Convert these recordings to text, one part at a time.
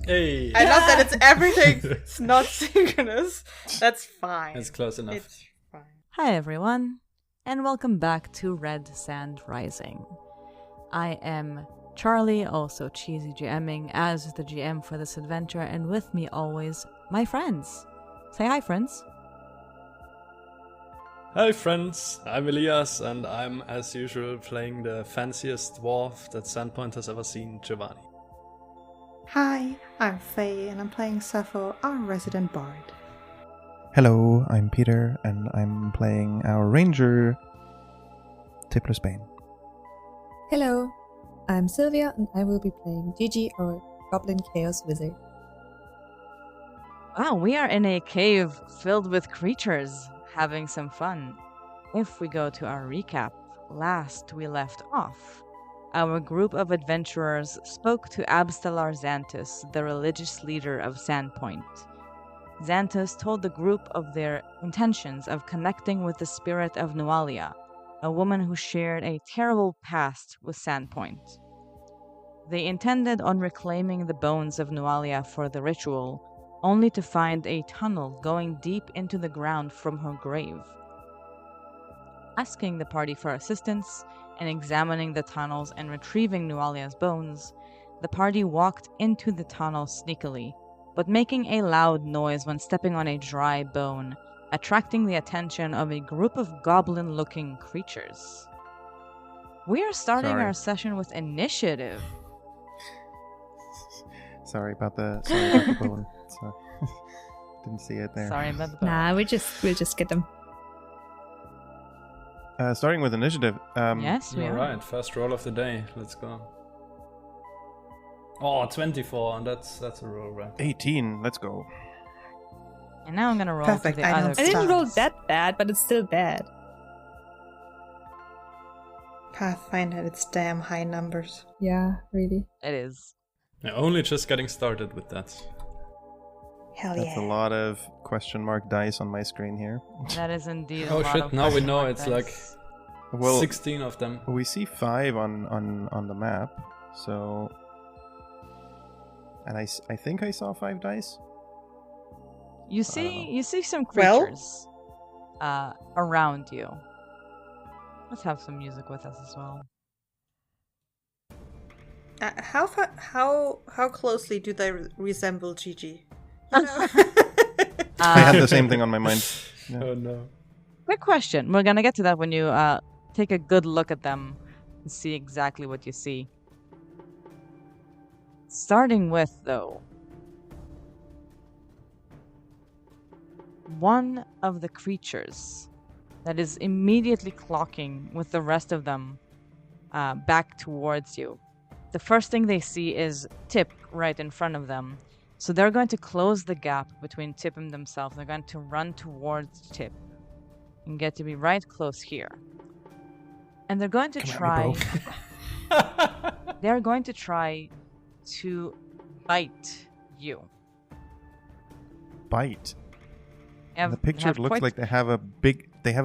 Hey. I love that it's everything. It's not synchronous. That's fine. It's close enough. It's fine. Hi everyone, and welcome back to Red Sand Rising. I am Charlie, also CheesyGMing, as the GM for this adventure, and with me always, my friends. Say hi, friends. Hi friends, I'm Elias, and I'm as usual playing the fanciest dwarf that Sandpoint has ever seen, Giovanni. Hi, I'm Faye, and I'm playing Sappho, our resident bard. Hello, I'm Peter, and I'm playing our ranger, Tipp. Hello, I'm Sylvia, and I will be playing Jiji, our Goblin Chaos Wizard. Wow, we are in a cave filled with creatures, having some fun. If we go to our recap, last we left off, our group of adventurers spoke to Abstelar Xantus, the religious leader of Sandpoint. Xantus told the group of their intentions of connecting with the spirit of Nualia, a woman who shared a terrible past with Sandpoint. They intended on reclaiming the bones of Nualia for the ritual, only to find a tunnel going deep into the ground from her grave. Asking the party for assistance and examining the tunnels and retrieving Nualia's bones, the party walked into the tunnel sneakily, but making a loud noise when stepping on a dry bone, attracting the attention of a group of goblin-looking creatures. We are starting our session with initiative. Sorry about the bone. Sorry. Didn't see it there. Sorry about the bone. Nah, we'll just get them. Starting with initiative. Yes, we are. Alright, first roll of the day. Let's go. Oh, 24, and that's a roll, right? 18. Let's go. And now I'm gonna roll Perfect, to the I know other. I didn't roll Stars. that bad, but it's still bad. Pathfinder, it's damn high numbers. Yeah, really. It is. Yeah, only just getting started with that. Hell That's a yeah. lot of question mark dice on my screen here. That is indeed a Oh lot shit, of now we question know mark it's dice. like Well, 16 of them. we see 5 on the map, so... And I think I saw 5 dice. You don't see some Well- creatures around you. Let's have some music with us as well. How closely do they resemble Jiji? I had the same thing on my mind. Yeah. Oh no. Good question. We're gonna get to that when you take a good look at them and see exactly what you see. Starting with, though, one of the creatures that is immediately clocking with the rest of them back towards you. The first thing they see is Tipp right in front of them. So they're going to close the gap between Tipp and themselves. They're going to run towards Tipp and get to be right close here. And they're going to they're going to try to bite you. Bite. Have- The picture have looks quite- like they have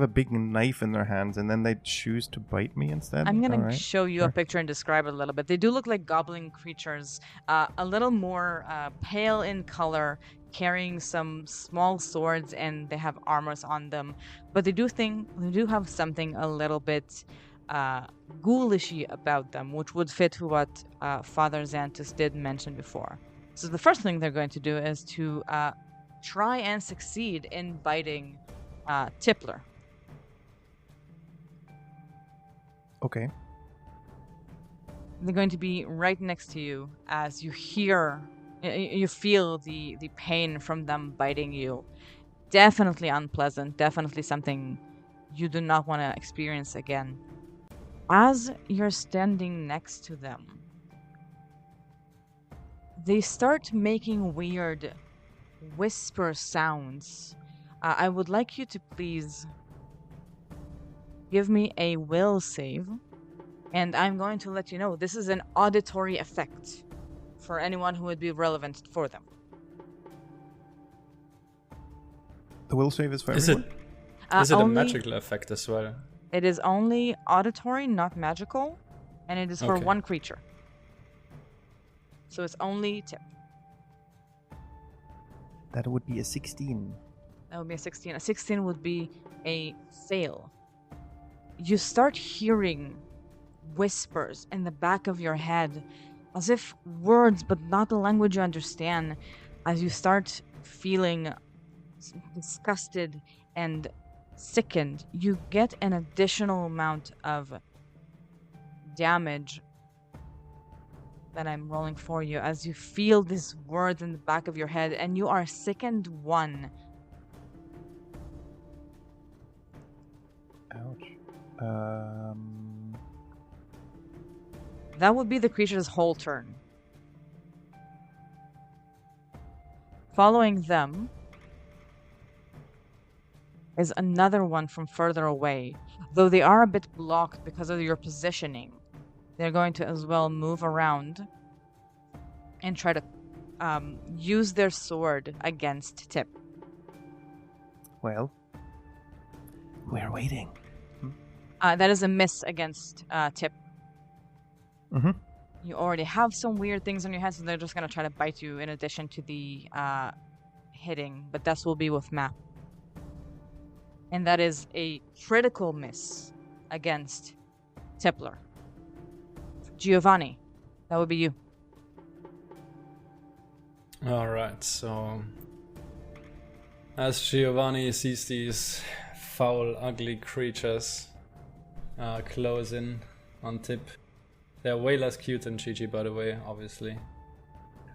a big knife in their hands, and then they choose to bite me instead. I'm going to Alright, show you a sure. picture and describe it a little bit. They do look like goblin creatures, a little more pale in color, carrying some small swords, and they have armors on them. But they do have something a little bit ghoulishy about them, which would fit what Father Xantus did mention before. So the first thing they're going to do is to try and succeed in biting Tippler. Okay. They're going to be right next to you as you feel the pain from them biting you. Definitely unpleasant, definitely something you do not want to experience again. As you're standing next to them, they start making weird whisper sounds. I would like you to please give me a will save, and I'm going to let you know this is an auditory effect for anyone who would be relevant for them. The will save is for Is everyone? it a Only- magical effect as well? It is only auditory, not magical, and it is for Okay. one creature. So it's only Tipp. That would be a 16. That would be a 16. A 16 would be a fail. You start hearing whispers in the back of your head, as if words, but not the language you understand, as you start feeling disgusted and sickened. You get an additional amount of damage that I'm rolling for you as you feel these words in the back of your head, and you are sickened 1. Ouch. That would be the creature's whole turn. Following them is another one from further away. Though they are a bit blocked because of your positioning, they're going to as well move around and try to use their sword against Tipp. Well, we're waiting. That is a miss against Tipp. Mm-hmm. You already have some weird things on your head, so they're just going to try to bite you in addition to the hitting, but this will be with map. And that is a critical miss against Tippler. Giovanni, that would be you. Alright, so as Giovanni sees these foul, ugly creatures close in on Tipp. They're way less cute than Jiji, by the way, obviously.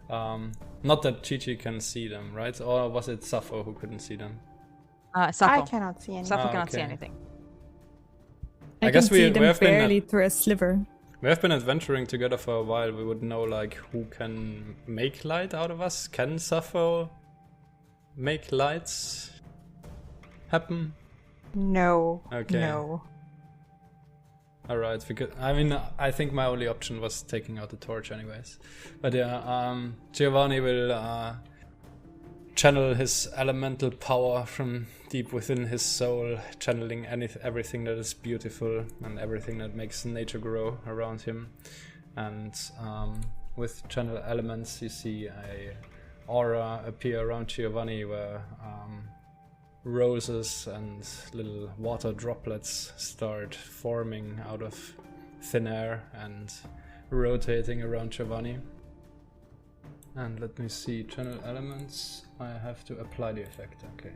Not that Jiji can see them, right? Or was it Sappho who couldn't see them? Sappho. I cannot see anything. Sappho cannot see anything. I guess can see we them have been barely through a sliver. We have been adventuring together for a while. We would know like who can make light out of us. Can Sappho make lights happen? No. Okay. No. Alright, because I think my only option was taking out the torch anyways. But yeah, Giovanni will channel his elemental power from deep within his soul, channeling everything that is beautiful and everything that makes nature grow around him. And with channel elements, you see a aura appear around Giovanni where roses and little water droplets start forming out of thin air and rotating around Giovanni. And let me see, channel elements, I have to apply the effect, okay.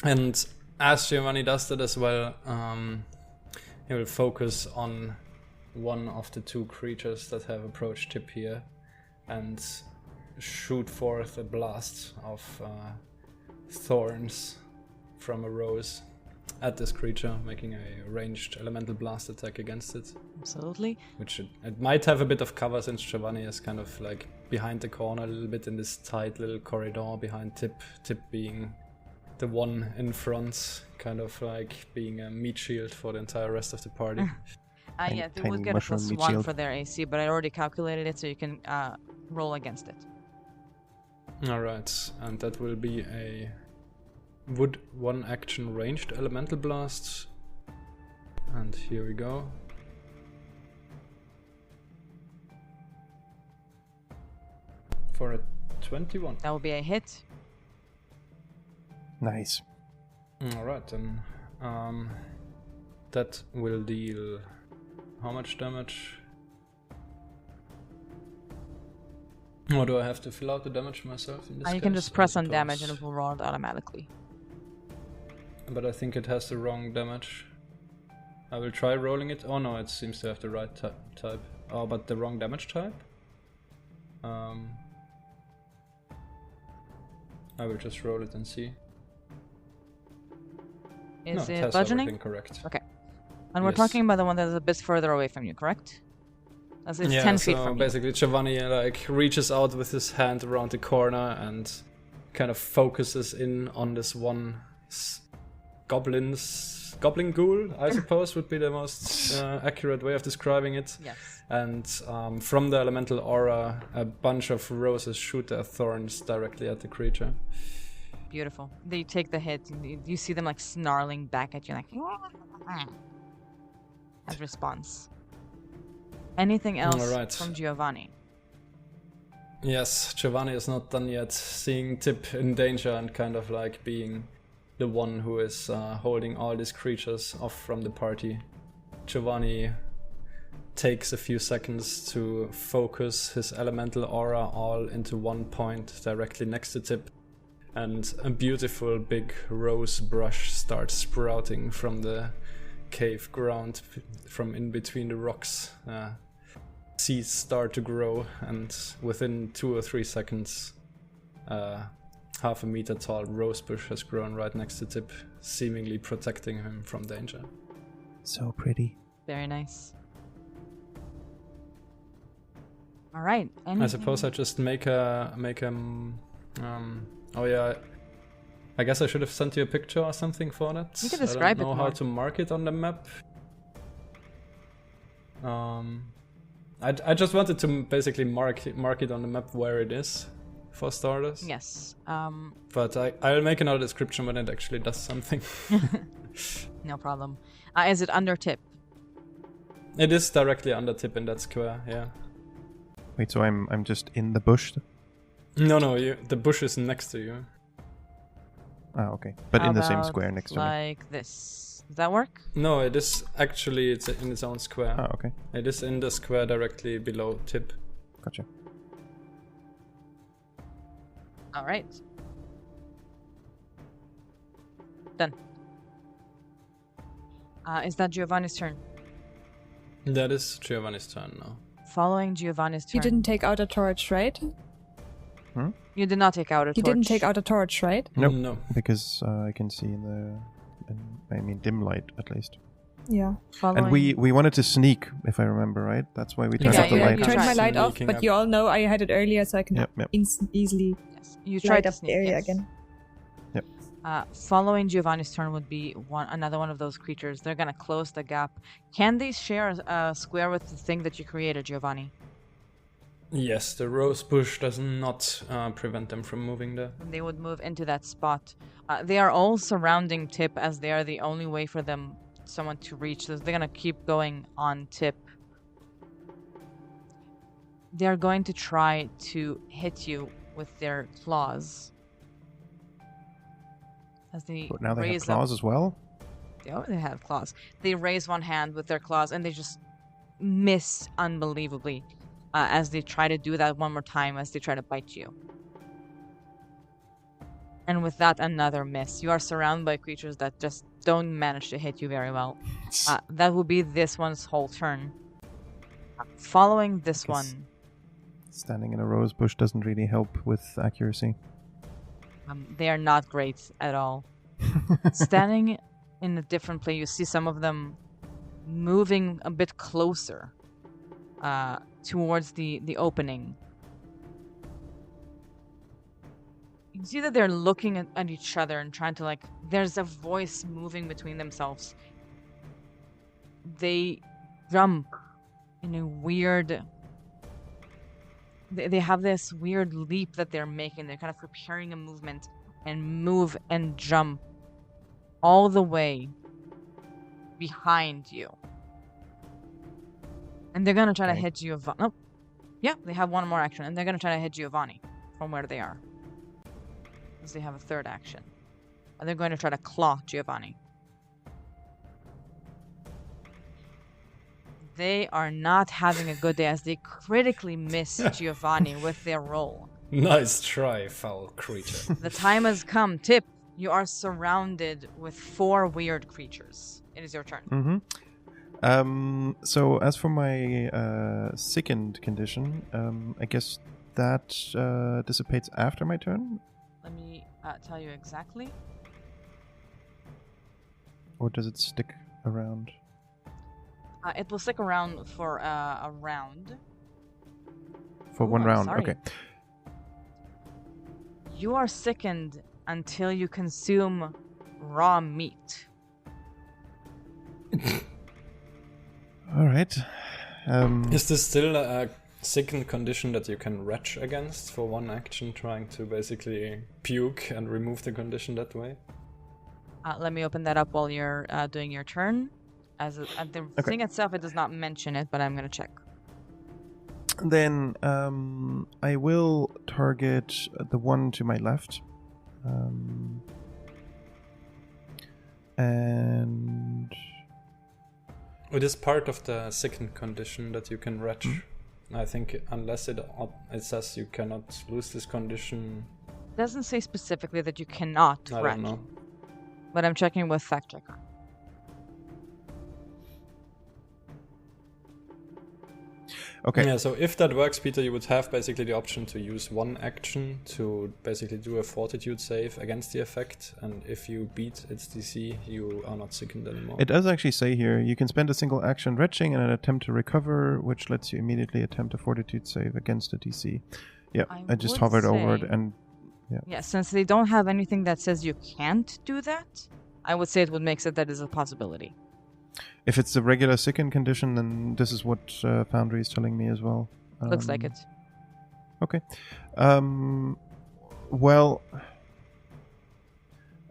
And as Giovanni does that as well, he will focus on one of the two creatures that have approached Tipp here and shoot forth a blast of thorns from a rose at this creature, making a ranged elemental blast attack against it. Absolutely. Which it might have a bit of cover since Giovanni is kind of like behind the corner a little bit in this tight little corridor behind Tipp. Tipp being the one in front, kind of like being a meat shield for the entire rest of the party. Yeah, they would get a +1 for their AC, but I already calculated it, so you can roll against it. Alright, and that will be a wood 1 action ranged elemental blast. And here we go. For a 21. That will be a hit. Nice. Alright, then that will deal how much damage? Or do I have to fill out the damage myself in this case? You can just press on damage and it will roll it automatically. But I think it has the wrong damage. I will try rolling it. Oh no, it seems to have the right type. Oh, but the wrong damage type? I will just roll it and see. Is no, it has bludgeoning? everything correct. Okay. And we're talking about the one that is a bit further away from you, correct? As it's 10 feet from you. Basically Giovanni like reaches out with his hand around the corner and kind of focuses in on this one goblin ghoul, I suppose would be the most accurate way of describing it. Yes. And from the elemental aura, a bunch of roses shoot their thorns directly at the creature. Beautiful. They take the hit. You see them like snarling back at you, like as response. Anything else from Giovanni? Yes, Giovanni is not done yet. Seeing Tipp in danger and kind of like being the one who is holding all these creatures off from the party, Giovanni takes a few seconds to focus his elemental aura all into one point directly next to Tipp, and a beautiful big rose brush starts sprouting from the cave ground, from in between the rocks. Seeds start to grow, and within 2 or 3 seconds, half a meter tall rose bush has grown right next to Tipp, seemingly protecting him from danger. So pretty. Very nice. All right. I suppose I just make a oh yeah, I guess I should have sent you a picture or something for that. You can describe I don't know it how more. to mark it on the map. I just wanted to basically mark it on the map where it is, for starters. Yes. But I'll make another description when it actually does something. No problem. Is it under Tipp? It is directly under Tipp in that square, yeah. Wait, so I'm just in the bush? No, the bush is next to you. Ah, okay. But in the same About square next to me. like this. Does that work? No, it is actually, it's in its own square. Ah, okay. It is in the square directly below Tipp. Gotcha. All right. Done. Is that Giovanni's turn? That is Giovanni's turn now. Following Giovanni's turn. You didn't take out a torch, right? You did not take out a torch. You didn't take out a torch, right? Nope. No. Because I can see dim light at least. Yeah. Following... And we wanted to sneak, if I remember right. That's why we turned Yeah, off the you light. turned my tried light off, sneaking but up. you all know I had it earlier, so I can Yep. easily Yes. You light tried to up the sneak, area yes. again. Following Giovanni's turn would be another one of those creatures. They're gonna close the gap. Can they share a square with the thing that you created, Giovanni? Yes, the rose bush does not prevent them from moving there. They would move into that spot. They are all surrounding Tipp, as they are the only way for someone to reach this. They're gonna keep going on Tipp. They're going to try to hit you with their claws. As they But now they have raise claws as well? They have claws. They raise one hand with their claws and they just miss unbelievably as they try to do that one more time as they try to bite you. And with that, another miss. You are surrounded by creatures that just don't manage to hit you very well. That will be this one's whole turn. Following this Guess one, Standing in a rose bush doesn't really help with accuracy. they are not great at all. Standing in a different place, you see some of them moving a bit closer towards the opening. You see that they're looking at each other and trying to there's a voice moving between themselves. They jump in a weird... They have this weird leap that they're making. They're kind of preparing a movement and move and jump all the way behind you. And they're going to try to hit Giovanni. Oh, yeah, they have one more action. And they're going to try to hit Giovanni from where they are. Because they have a third action. And they're going to try to claw Giovanni. They are not having a good day as they critically miss Giovanni with their roll. Nice try, foul creature. The time has come. Tipp, you are surrounded with 4 weird creatures. It is your turn. So as for my sickened condition, I guess that dissipates after my turn? Let me tell you exactly. Or does it stick around? It will stick around for a round. For one I'm round, sorry. okay. You are sickened until you consume raw meat. Alright. Is this still a sickened condition that you can retch against for one action, trying to basically puke and remove the condition that way? Let me open that up while you're doing your turn. The thing itself, it does not mention it, but I'm going to check. Then I will target the one to my left. And It is part of the second condition that you can retch. I think unless it says you cannot lose this condition. It doesn't say specifically that you cannot I retch, don't know. but I'm checking with fact checker. okay. Yeah, so if that works, Peter, you would have basically the option to use one action to basically do a fortitude save against the effect, and if you beat its DC, you are not sickened anymore. It does actually say here, you can spend a single action retching and an attempt to recover, which lets you immediately attempt a fortitude save against a DC. Yeah, I just would hovered over it say- and Yeah, since they don't have anything that says you can't do that, I would say it would make it that is a possibility. if it's the regular sicken condition, then this is what Foundry is telling me as well. Looks like it. Okay. Well,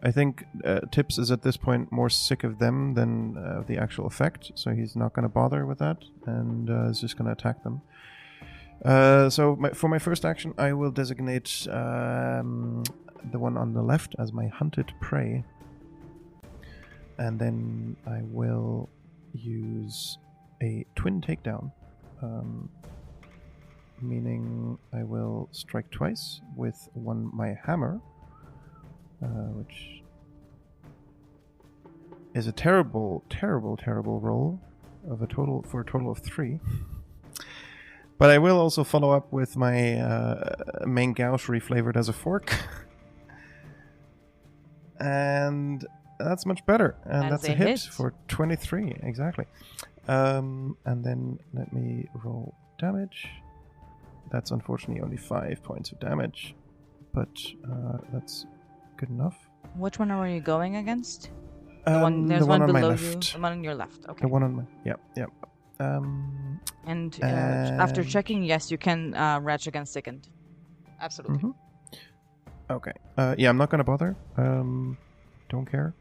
I think Tips is at this point more sick of them than the actual effect, so he's not going to bother with that, and is just going to attack them. So for my first action, I will designate the one on the left as my hunted prey, and then I will use a twin takedown, meaning I will strike twice with my hammer, which is a terrible roll of a total of 3. But I will also follow up with my main gaucherie flavored as a fork. And that's much better. And that's a hit for 23, exactly. And then let me roll damage. That's unfortunately only 5 points of damage. But that's good enough. Which one are you going against? There's There's one on my below left. you, the one on your left. Okay. The one on my... Yep. And after checking, yes, you can retch against sickened. Absolutely. Mm-hmm. Okay. Yeah, I'm not going to bother. Don't care.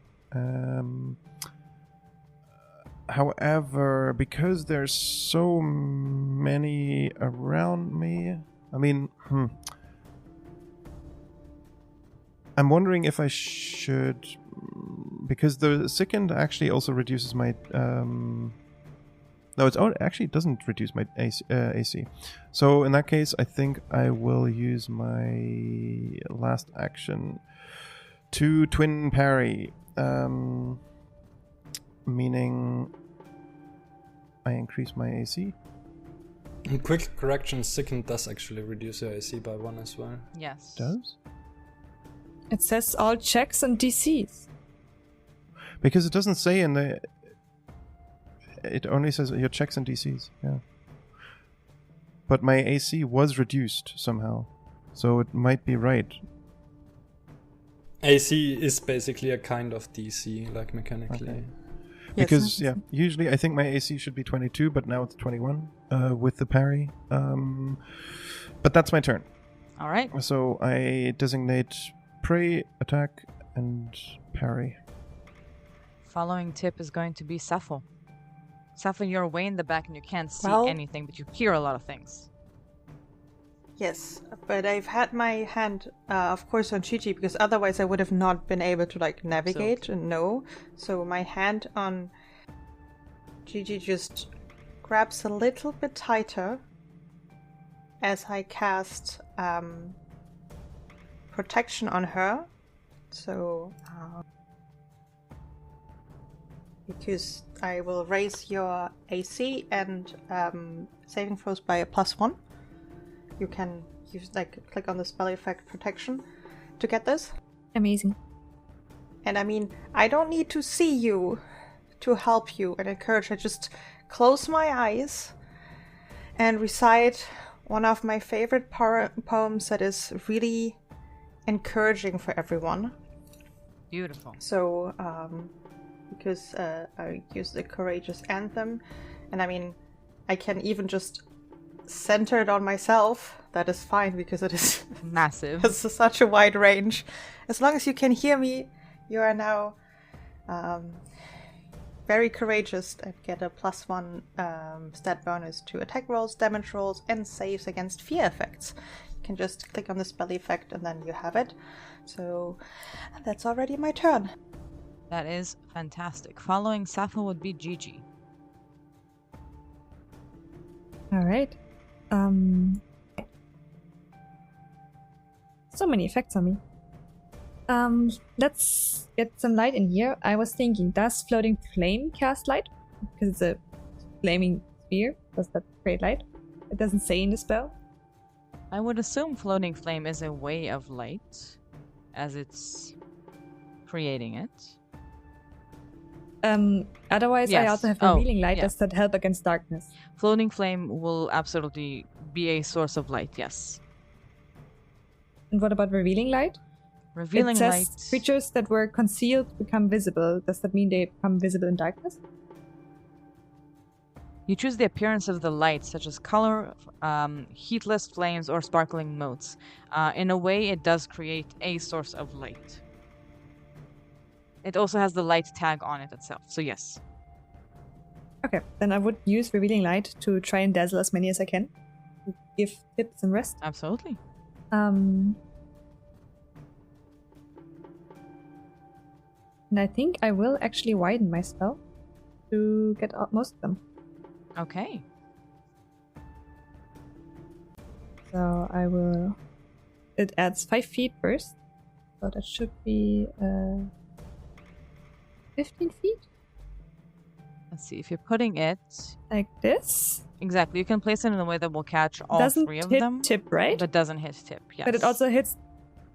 However, because there's so many around me, I mean, I'm wondering if I should, because the sickened actually also reduces my. No, it doesn't reduce my AC. So in that case, I think I will use my last action to twin parry, meaning I increase my AC. Quick correction, sickened does actually reduce your AC by 1 as well. Yes. Does? It says all checks and DCs. Because it doesn't say in the... It only says your checks and DCs, yeah. But my AC was reduced somehow, so it might be right. AC is basically a kind of DC, like mechanically. Okay. Yes. Because, usually I think my AC should be 22, but now it's 21 with the parry. But that's my turn. All right. So I designate prey, attack, and parry. Following Tipp is going to be Sappho. Sappho, you're way in the back and you can't see Well- anything, but you hear a lot of things. Yes, but I've had my hand, of course, on Jiji, because otherwise I would have not been able to, navigate and know. So my hand on Jiji just grabs a little bit tighter as I cast protection on her. So, because I will raise your AC and saving throws by a +1. You can use click on the spell effect protection to get this. Amazing. And I mean, I don't need to see you to help you and encourage. I just close my eyes and recite one of my favorite poems that is really encouraging for everyone. Beautiful. So, because I use the Courageous Anthem, and I mean, I can even just center it on myself. That is fine, because it is Massive. it's such a wide range. As long as you can hear me, you are now very courageous and get a +1 stat bonus to attack rolls, damage rolls, and saves against fear effects. You can just click on the spell effect and then you have it. So that's already my turn. That is fantastic. Following Sappho would be Jiji. Alright. So many effects on me. Let's get some light in here. I was thinking, does floating flame cast light? Because it's a flaming sphere. Does that create light? It doesn't say in the spell. I would assume floating flame is a way of light, as it's creating it. Otherwise, I Yes. also have Oh, revealing light. yeah. Does that help against darkness? Floating flame will absolutely be a source of light, yes. And what about revealing light? Revealing It says light. creatures that were concealed become visible. Does that mean they become visible in darkness? You choose the appearance of the light, such as color, heatless flames, or sparkling motes. In a way, it does create a source of light. It also has the light tag on it itself, so yes. Okay, then I would use revealing light to try and dazzle as many as I can. Give Tipp some rest. Absolutely. And I think I will actually widen my spell to get out most of them. Okay. So I will... It adds 5 feet first. So that should be 15 feet? Let's see, if you're putting it... Like this? Exactly, you can place it in a way that will catch all Doesn't 3 of hit them. Tipp, right? But doesn't hit Tipp, yes. But it also hits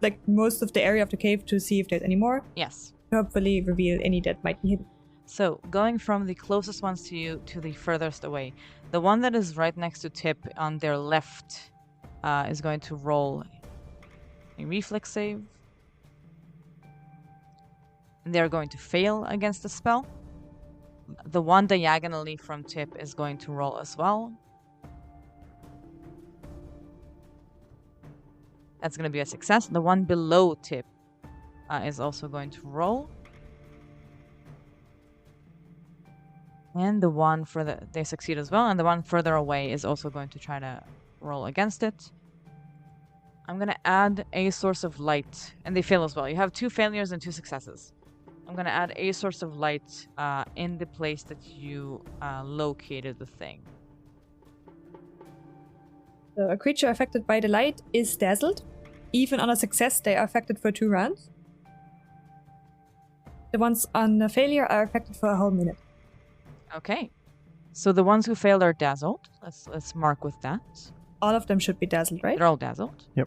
like most of the area of the cave to see if there's any more. Yes. Hopefully reveal any that might be hidden. So, going from the closest ones to you to the furthest away, the one that is right next to Tipp on their left is going to roll a reflex save. And they're going to fail against the spell. The one diagonally from Tipp is going to roll as well. That's going to be a success. The one below Tipp is also going to roll. And the one further, they succeed as well. And the one further away is also going to try to roll against it. I'm going to add a source of light. And they fail as well. You have 2 failures and 2 successes. I'm going to add a source of light in the place that you located the thing. So a creature affected by the light is dazzled. Even on a success, they are affected for 2 rounds. The ones on a failure are affected for a whole minute. Okay. So the ones who failed are dazzled. Let's mark with that. All of them should be dazzled, right? They're all dazzled. They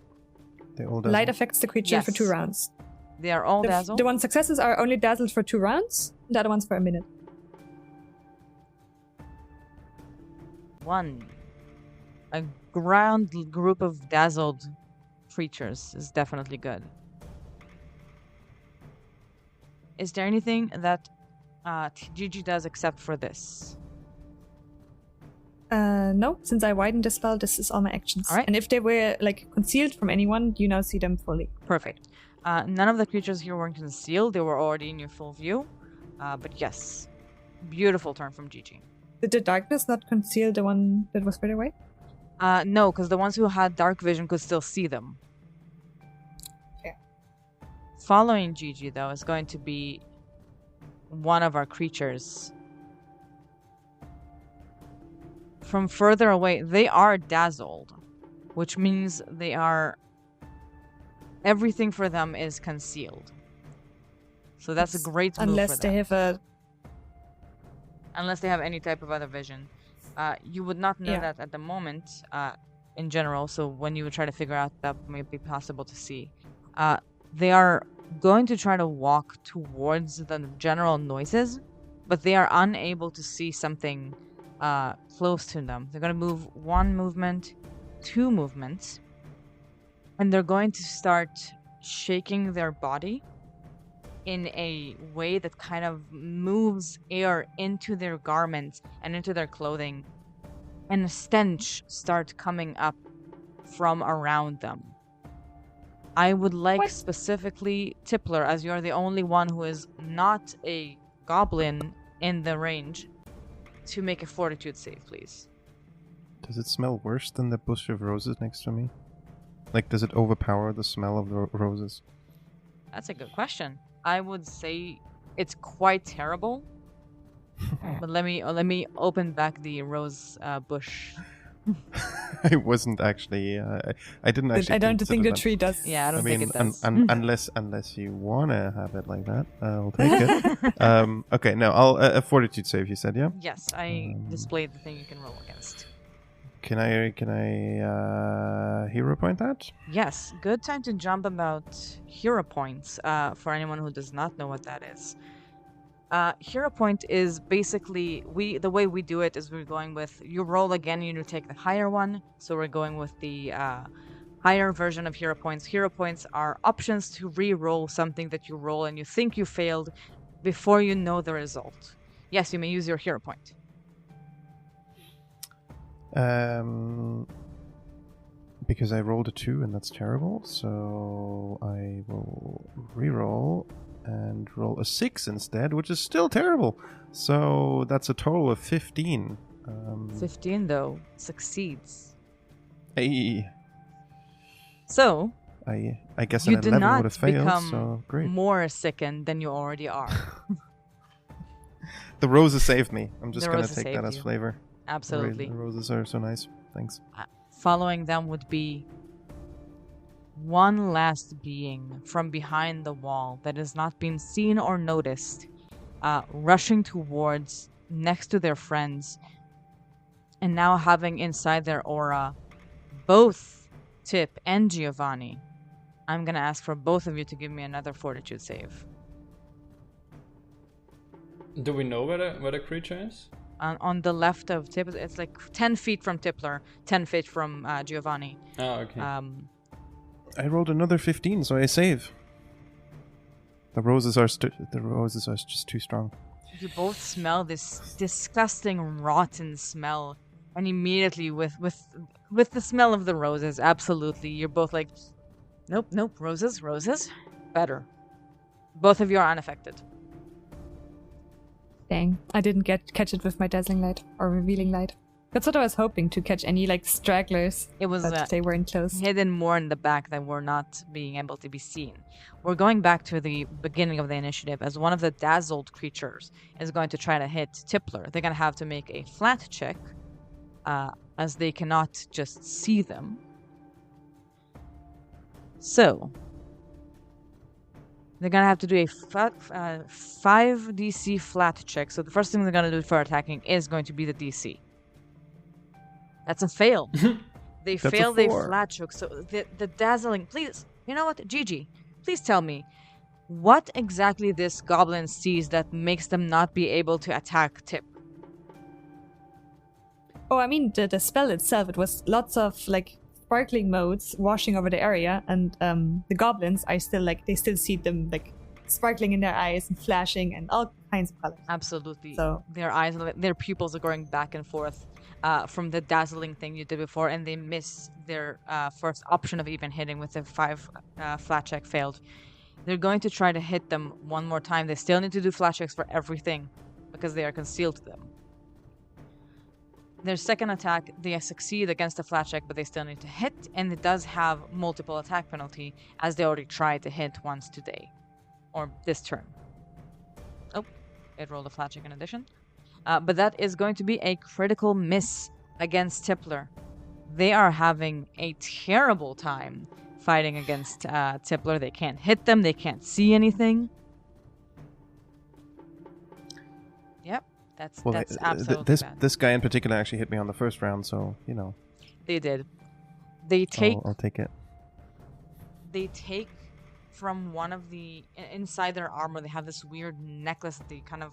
all dazzle. Light affects the creature for 2 Yes. rounds. They are all dazzled. The one successes are only dazzled for 2 rounds. The other ones for a minute. 1. A ground group of dazzled creatures is definitely good. Is there anything that Jiji does except for this? No, since I widened the spell, this is all my actions. All right. And if they were like concealed from anyone, you now see them fully. Perfect. None of the creatures here were concealed. They were already in your full view. But yes, beautiful turn from Jiji. Did the darkness not conceal the one that was further away? No, because the ones who had dark vision could still see them. Okay. Following Jiji, though, is going to be one of our creatures. From further away, they are dazzled, which means they are... Everything for them is concealed. So that's a great move Unless for them. they have a... Unless they have any type of other vision. You would not know that at the moment, in general, so when you would try to figure out that may be possible to see. They are going to try to walk towards the general noises, but they are unable to see something close to them. They're going to move 1 movement, 2 movements, and they're going to start shaking their body in a way that kind of moves air into their garments and into their clothing, and a stench starts coming up from around them. I would like specifically Tippler, as you're the only one who is not a goblin in the range to make a fortitude save, please. Does it smell worse than the bush of roses next to me? Like, does it overpower the smell of the roses? That's a good question. I would say it's quite terrible. But let me open back the rose bush. I wasn't actually. I didn't actually. I don't think the that. tree does. Yeah, I don't think it does. Unless you wanna have it like that, I'll take it. Okay, no, I'll a fortitude save. You said, yeah. Yes, I displayed the thing you can roll against. Can I hero point that? Yes, good time to jump about hero points. For anyone who does not know what that is. Hero point is basically the way we do it is we're going with you roll again, you take the higher one. So we're going with the higher version of hero points. Hero points are options to re-roll something that you roll and you think you failed before you know the result. Yes, you may use your hero point. Because I rolled a 2 and that's terrible, so I will re-roll and roll a 6 instead, which is still terrible. So that's a total of 15. 15 though succeeds. Hey. So I guess you an do 11 not would have failed. become So great. more sickened than you already are. The roses saved me. I'm just The gonna roses take that saved as you. flavor. Absolutely. The roses are so nice. Thanks. Following them would be one last being from behind the wall that has not been seen or noticed, rushing towards next to their friends, and now having inside their aura both Tipp and Giovanni. I'm gonna ask for both of you to give me another fortitude save. Do we know where the creature is? On the left of Tipp, it's like 10 feet from Tippler, 10 feet from Giovanni. Oh, okay. I rolled another 15, so I save. The roses are just too strong. You both smell this disgusting, rotten smell, and immediately with the smell of the roses, absolutely, you're both like, nope, roses, better. Both of you are unaffected. Dang, I didn't catch it with my dazzling light or revealing light. That's what I was hoping, to catch any like stragglers. It was but they weren't close. hidden more in the back that were not being able to be seen. We're going back to the beginning of the initiative as one of the dazzled creatures is going to try to hit Tippler. They're going to have to make a flat check as they cannot just see them. So they're going to have to do a 5 DC flat check. So the first thing they're going to do for attacking is going to be the DC. That's a fail. They failed a flat check. So the dazzling... Please, you know what? Jiji, please tell me. What exactly this goblin sees that makes them not be able to attack Tipp? Oh, I mean, the spell itself, it was lots of like sparkling motes washing over the area, and the goblins are still like, they still see them like sparkling in their eyes and flashing and all kinds of colors. Absolutely. So their eyes, their pupils are going back and forth from the dazzling thing you did before, and they miss their first option of even hitting with the 5 flat check failed. They're going to try to hit them one more time. They still need to do flat checks for everything because they are concealed to them. Their second attack, they succeed against the flat check, but they still need to hit, and it does have multiple attack penalty, as they already tried to hit once today, or this turn. Oh, it rolled a flat check in addition. But that is going to be a critical miss against Tippler. They are having a terrible time fighting against Tippler. They can't hit them, they can't see anything. Yep. That's absolutely bad. This guy in particular actually hit me on the first round, so you know. They did. They take. I'll take it. They take from one of the inside their armor. They have this weird necklace that they kind of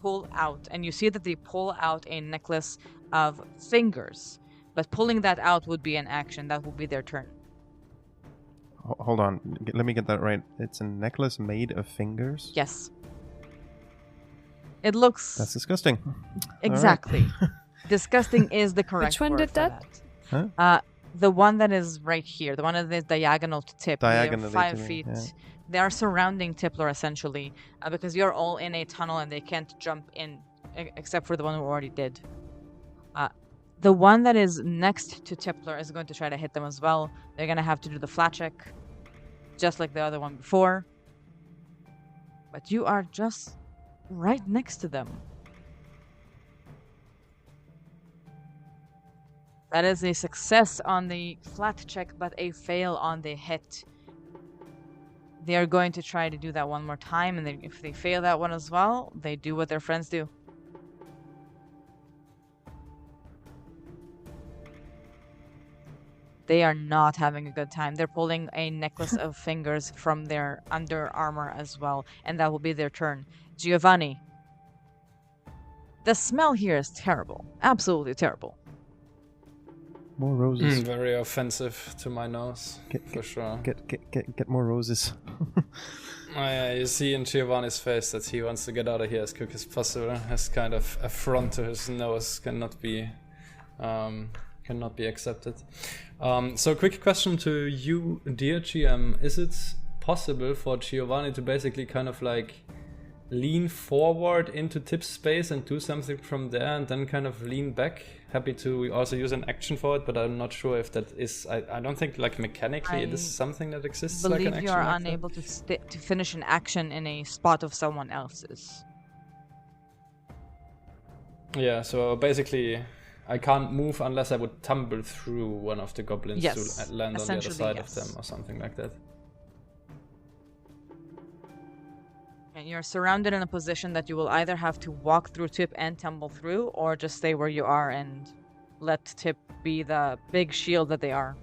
pull out, and you see that they pull out a necklace of fingers. But pulling that out would be an action. That would be their turn. Hold on. Let me get that right. It's a necklace made of fingers? Yes. It looks... That's disgusting. Exactly. Right. Disgusting is the correct Which one word did for that? Huh? The one that is right here. The one that is diagonal to Tipp. Diagonally 5 to me, feet yeah. They are surrounding Tippler essentially, because you're all in a tunnel and they can't jump in, except for the one who already did. The one that is next to Tippler is going to try to hit them as well. They're going to have to do the flat check, just like the other one before. But you are just right next to them. That is a success on the flat check, but a fail on the hit. They are going to try to do that one more time, and if they fail that one as well, they do what their friends do. They are not having a good time. They're pulling a necklace of fingers from their under armor as well, and that will be their turn. Giovanni. The smell here is terrible. Absolutely terrible. More roses. Very offensive to my nose, for sure. Get more roses. Yeah, you see in Giovanni's face that he wants to get out of here as quick as possible. His kind of affront to his nose cannot be accepted. So quick question to you, dear GM. Is it possible for Giovanni to basically kind of like lean forward into Tipp's space and do something from there and then kind of lean back? Happy to also use an action for it, but I'm not sure if that is... I don't think like mechanically it is something that exists like an action. I believe you are unable to finish an action in a spot of someone else's. Yeah, so basically I can't move unless I would tumble through one of the goblins to land on the other side of them or something like that. And you're surrounded in a position that you will either have to walk through Tipp and tumble through, or just stay where you are and let Tipp be the big shield that they are.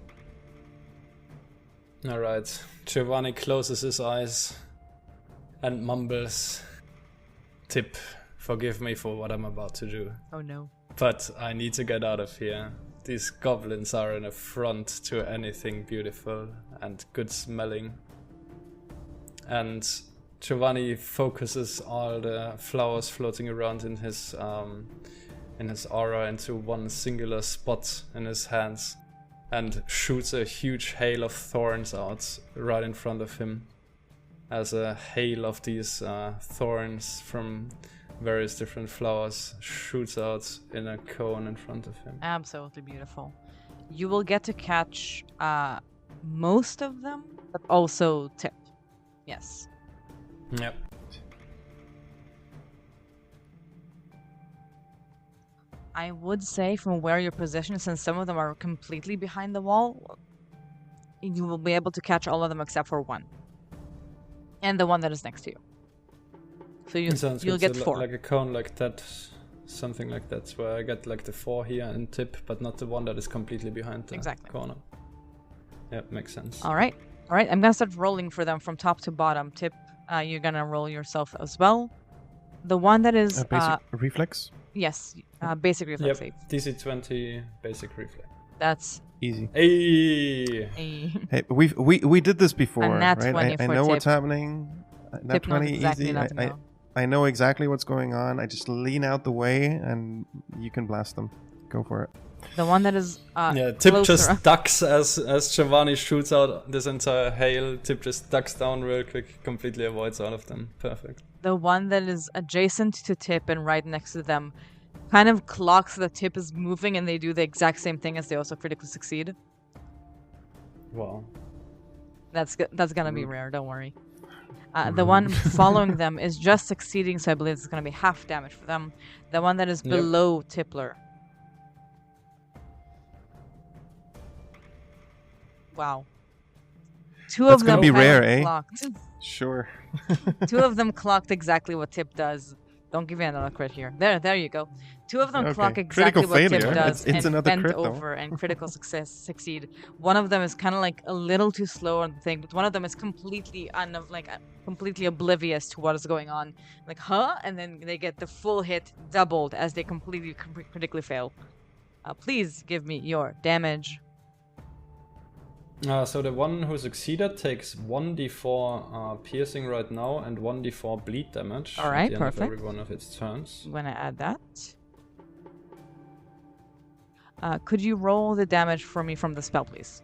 Alright, Giovanni closes his eyes and mumbles, "Tipp, forgive me for what I'm about to do. Oh no. But I need to get out of here. These goblins are an affront to anything beautiful and good smelling." And Giovanni focuses all the flowers floating around in his aura into one singular spot in his hands and shoots a huge hail of thorns out right in front of him, as a hail of these thorns from various different flowers shoots out in a cone in front of him. Absolutely beautiful. You will get to catch most of them, but also Tipp. Yes. Yep. I would say from where you're positioned, since some of them are completely behind the wall, you will be able to catch all of them except for one. And the one that is next to you. So you'll get 4. Like a cone like that, something like that, where I get like the 4 here in Tipp, but not the one that is completely behind the corner. Yep, makes sense. Alright, I'm gonna start rolling for them from top to bottom. Tipp, you're gonna roll yourself as well. The one that is... basic reflex? Yes, basic reflex yep. save. DC 20, basic reflex. That's... easy. Hey, we did this before, right? I know what's happening. Nat 20, exactly easy. I know exactly what's going on. I just lean out the way and you can blast them. Go for it. The one that is Tipp just ducks as Giovanni shoots out this entire hail. Tipp just ducks down real quick, completely avoids all of them. Perfect. The one that is adjacent to Tipp and right next to them kind of clocks that Tipp is moving, and they do the exact same thing as they also critically succeed. Wow. That's gonna be rare, don't worry. The one following them is just succeeding, so I believe it's gonna be half damage for them. The one that is below Tippler. Wow. That's gonna be rare, eh? Clocked. Sure. 2 of them clocked exactly what Tipp does. Don't give me another crit here. There you go. 2 of them clock exactly what Tipp does it's and bent crit, over and critical succeed. One of them is kind of like a little too slow on the thing, but one of them is completely completely oblivious to what is going on. Like, huh? And then they get the full hit doubled as they completely critically fail. Please give me your damage. So the one who succeeded takes 1d4 piercing right now and 1d4 bleed damage. Alright, at the end perfect. Of every one of its turns. I'm gonna add that. Could you roll the damage for me from the spell, please?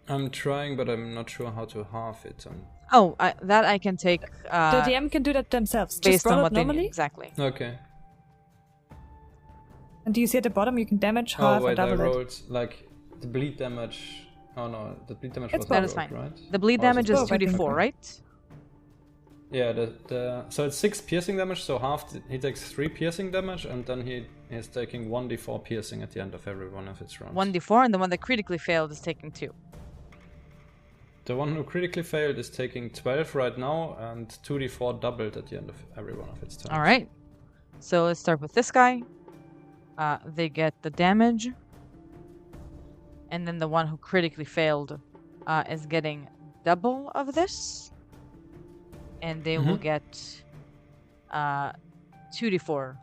I'm trying, but I'm not sure how to half it. Oh, that I can take. The DM can do that themselves. Based Just roll on it what they normally. need. Exactly. Okay. And do you see at the bottom you can damage half Oh or wait, I double it? rolled like the bleed damage. Oh no, the bleed damage It's was That not is fine. rolled, right? The bleed Or is damage it is both? I think 2d4, so. right? Yeah, so it's 6 piercing damage, so he takes 3 piercing damage, and then he's taking 1d4 piercing at the end of every one of its rounds. 1d4, and the one that critically failed is taking 2. The one who critically failed is taking 12 right now, and 2d4 doubled at the end of every one of its turns. All right. So let's start with this guy. They get the damage. And then the one who critically failed is getting double of this. And they will get 2d4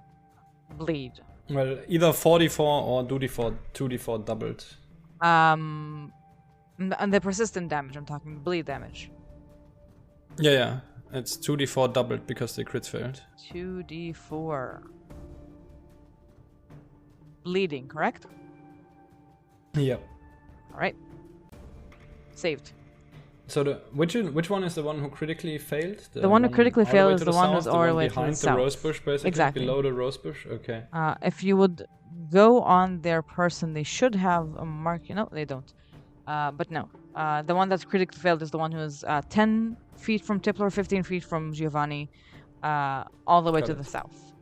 bleed. Well, either 4d4 or 2d4 doubled. And the persistent damage, I'm talking bleed damage. Yeah. It's 2d4 doubled because the crit failed. 2d4. Bleeding, correct? Yeah. Alright. Saved. So which one is the one who critically failed? The one who critically all the way failed to is the one who's south, all the one way to the behind south. the rose bush, basically. Exactly. Below the rose bush. Okay. If you would go on their person, they should have a mark. No, they don't. But no. The one that's critically failed is the one who is 10 feet from Tippler, 15 feet from Giovanni, all the way Got to it. the south.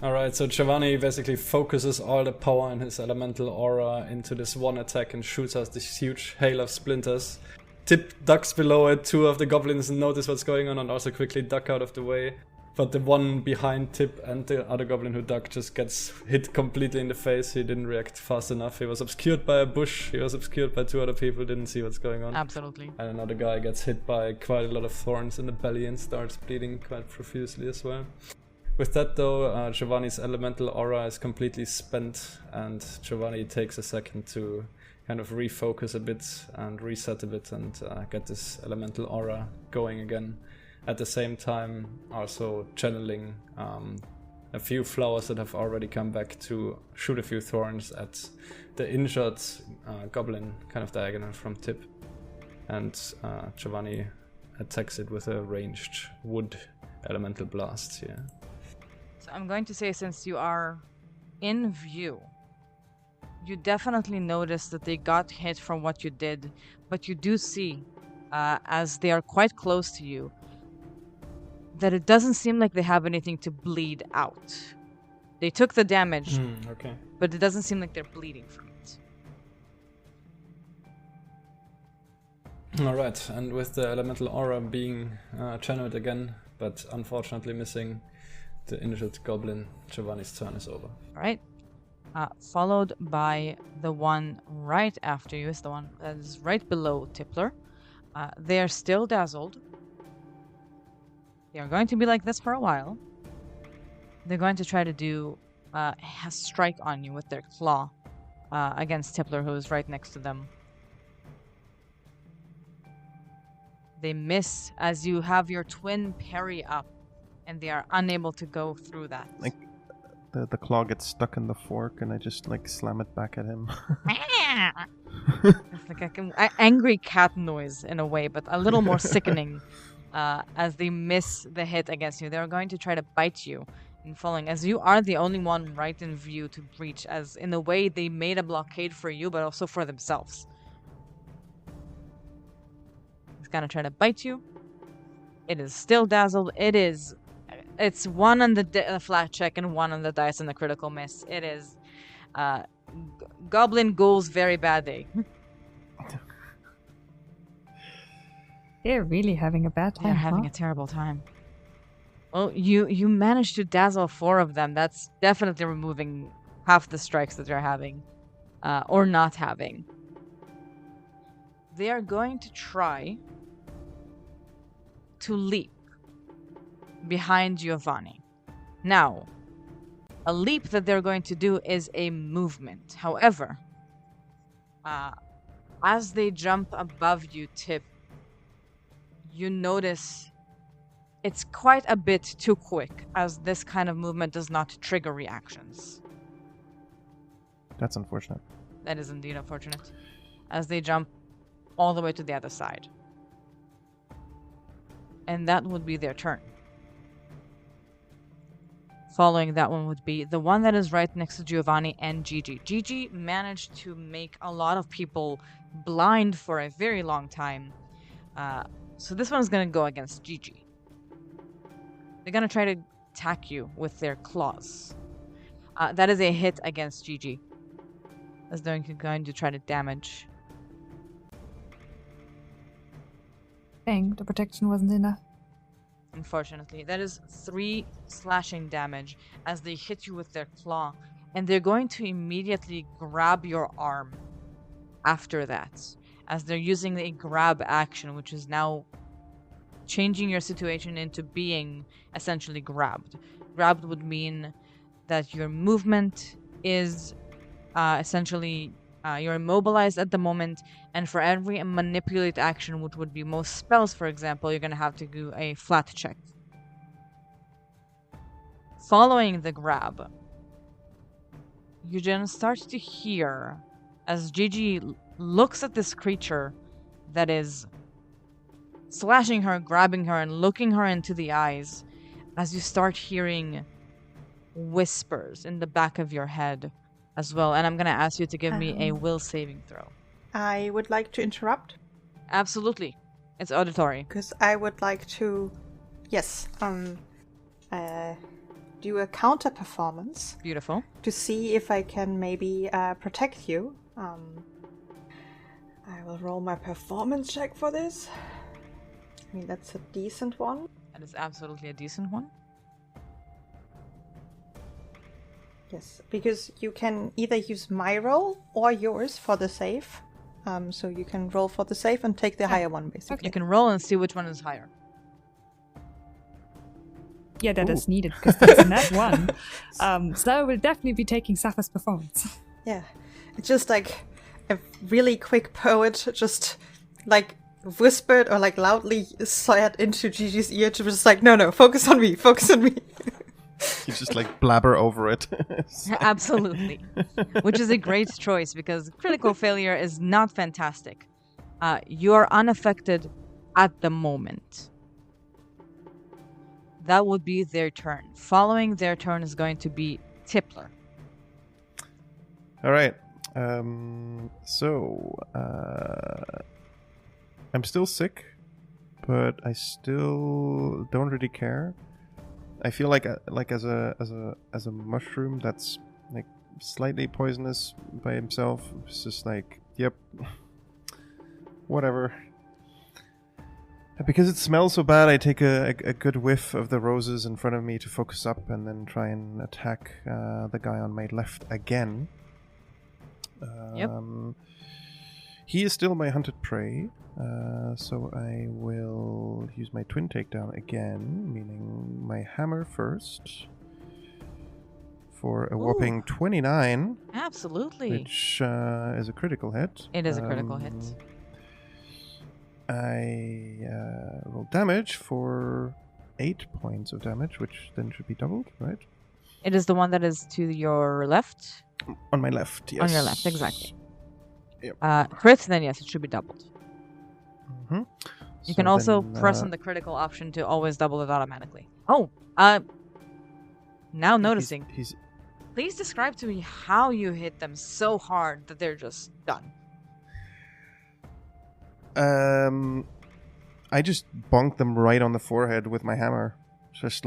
Alright, so Giovanni basically focuses all the power in his elemental aura into this one attack and shoots us this huge hail of splinters. Tipp ducks below it, 2 of the goblins notice what's going on and also quickly duck out of the way. But the one behind Tipp and the other goblin who ducked just gets hit completely in the face. He didn't react fast enough. He was obscured by a bush, he was obscured by 2 other people, didn't see what's going on. Absolutely. And another guy gets hit by quite a lot of thorns in the belly and starts bleeding quite profusely as well. With that though, Giovanni's elemental aura is completely spent, and Giovanni takes a second to kind of refocus a bit and reset a bit and get this elemental aura going again. At the same time, also channeling a few flowers that have already come back to shoot a few thorns at the injured goblin, kind of diagonal from Tipp. And Giovanni attacks it with a ranged wood elemental blast here. So I'm going to say, since you are in view, you definitely notice that they got hit from what you did, but you do see, as they are quite close to you, that it doesn't seem like they have anything to bleed out. They took the damage, Okay. but it doesn't seem like they're bleeding from it. Alright, and with the elemental aura being channeled again, but unfortunately missing the injured goblin, Giovanni's turn is over. Alright. Followed by the one right after you is the one that is right below Tippler. They are still dazzled. They are going to be like this for a while. They're going to try to do a strike on you with their claw against Tippler, who is right next to them. They miss as you have your twin parry up, and they are unable to go through that. Like the claw gets stuck in the fork, and I just like slam it back at him. It's like an angry cat noise in a way, but a little more sickening. As they miss the hit against you, they're going to try to bite you in falling, as you are the only one right in view to breach, as in a way they made a blockade for you, but also for themselves. He's gonna try to bite you. It is still dazzled. It's 1 on the flat check and 1 on the dice and the critical miss. It is Goblin Ghoul's very bad day. They're really having a bad time. They're having a terrible time. Well, you managed to dazzle 4 of them. That's definitely removing half the strikes that they're having, or not having. They are going to try to leap behind Giovanni. Now, a leap that they're going to do is a movement. However, as they jump above you, Tipp, you notice it's quite a bit too quick, as this kind of movement does not trigger reactions. That's unfortunate. That is indeed unfortunate. As they jump all the way to the other side. and that would be their turn. Following that one would be the one that is right next to Giovanni and Jiji. Jiji managed to make a lot of people blind for a very long time. So this one is going to go against Jiji. They're going to try to attack you with their claws. That is a hit against Jiji. As they're going to try to damage. Dang, the protection wasn't enough. Unfortunately, that is 3 slashing damage as they hit you with their claw, and they're going to immediately grab your arm after that, as they're using a grab action, which is now changing your situation into being essentially grabbed. Grabbed would mean that your movement is essentially you're immobilized at the moment, and for every manipulate action, which would be most spells, for example, you're going to have to do a flat check. Following the grab, you're going to start to hear, as Jiji looks at this creature that is slashing her, grabbing her, and looking her into the eyes, as you start hearing whispers in the back of your head as well. And I'm going to ask you to give me a will saving throw. I would like to interrupt. Absolutely. It's auditory. Because I would like to, do a counter performance. Beautiful. To see if I can maybe protect you. I will roll my performance check for this. I mean, that's a decent one. That is absolutely a decent one. Yes, because you can either use my roll or yours for the save. So you can roll for the save and take the higher one, basically. You can roll and see which one is higher. Yeah, that is needed because that's that one. So I will definitely be taking Sappho's performance. Yeah, it's just like a really quick poet just like whispered or like loudly said into Gigi's ear to just like, no, focus on me. You just like blabber over it. Absolutely. Which is a great choice because critical failure is not fantastic. You are unaffected at the moment. That would be their turn. Following their turn is going to be Tippler. All right. I'm still sick, but I still don't really care. I feel like as a mushroom that's like slightly poisonous by himself. It's just like, yep, whatever. Because it smells so bad, I take a good whiff of the roses in front of me to focus up, and then try and attack the guy on my left again. He is still my hunted prey. So I will use my twin takedown again, meaning my hammer first, for a whopping 29. Absolutely. Which is a critical hit. It is a critical hit. I roll damage for 8 points of damage, which then should be doubled, right? It is the one that is to your left? On my left, yes. On your left, exactly. Yep. Crit, then yes, it should be doubled. Mm-hmm. You can also press on the critical option to always double it automatically. Now noticing. Please describe to me how you hit them so hard that they're just done. I just bonked them right on the forehead with my hammer. Just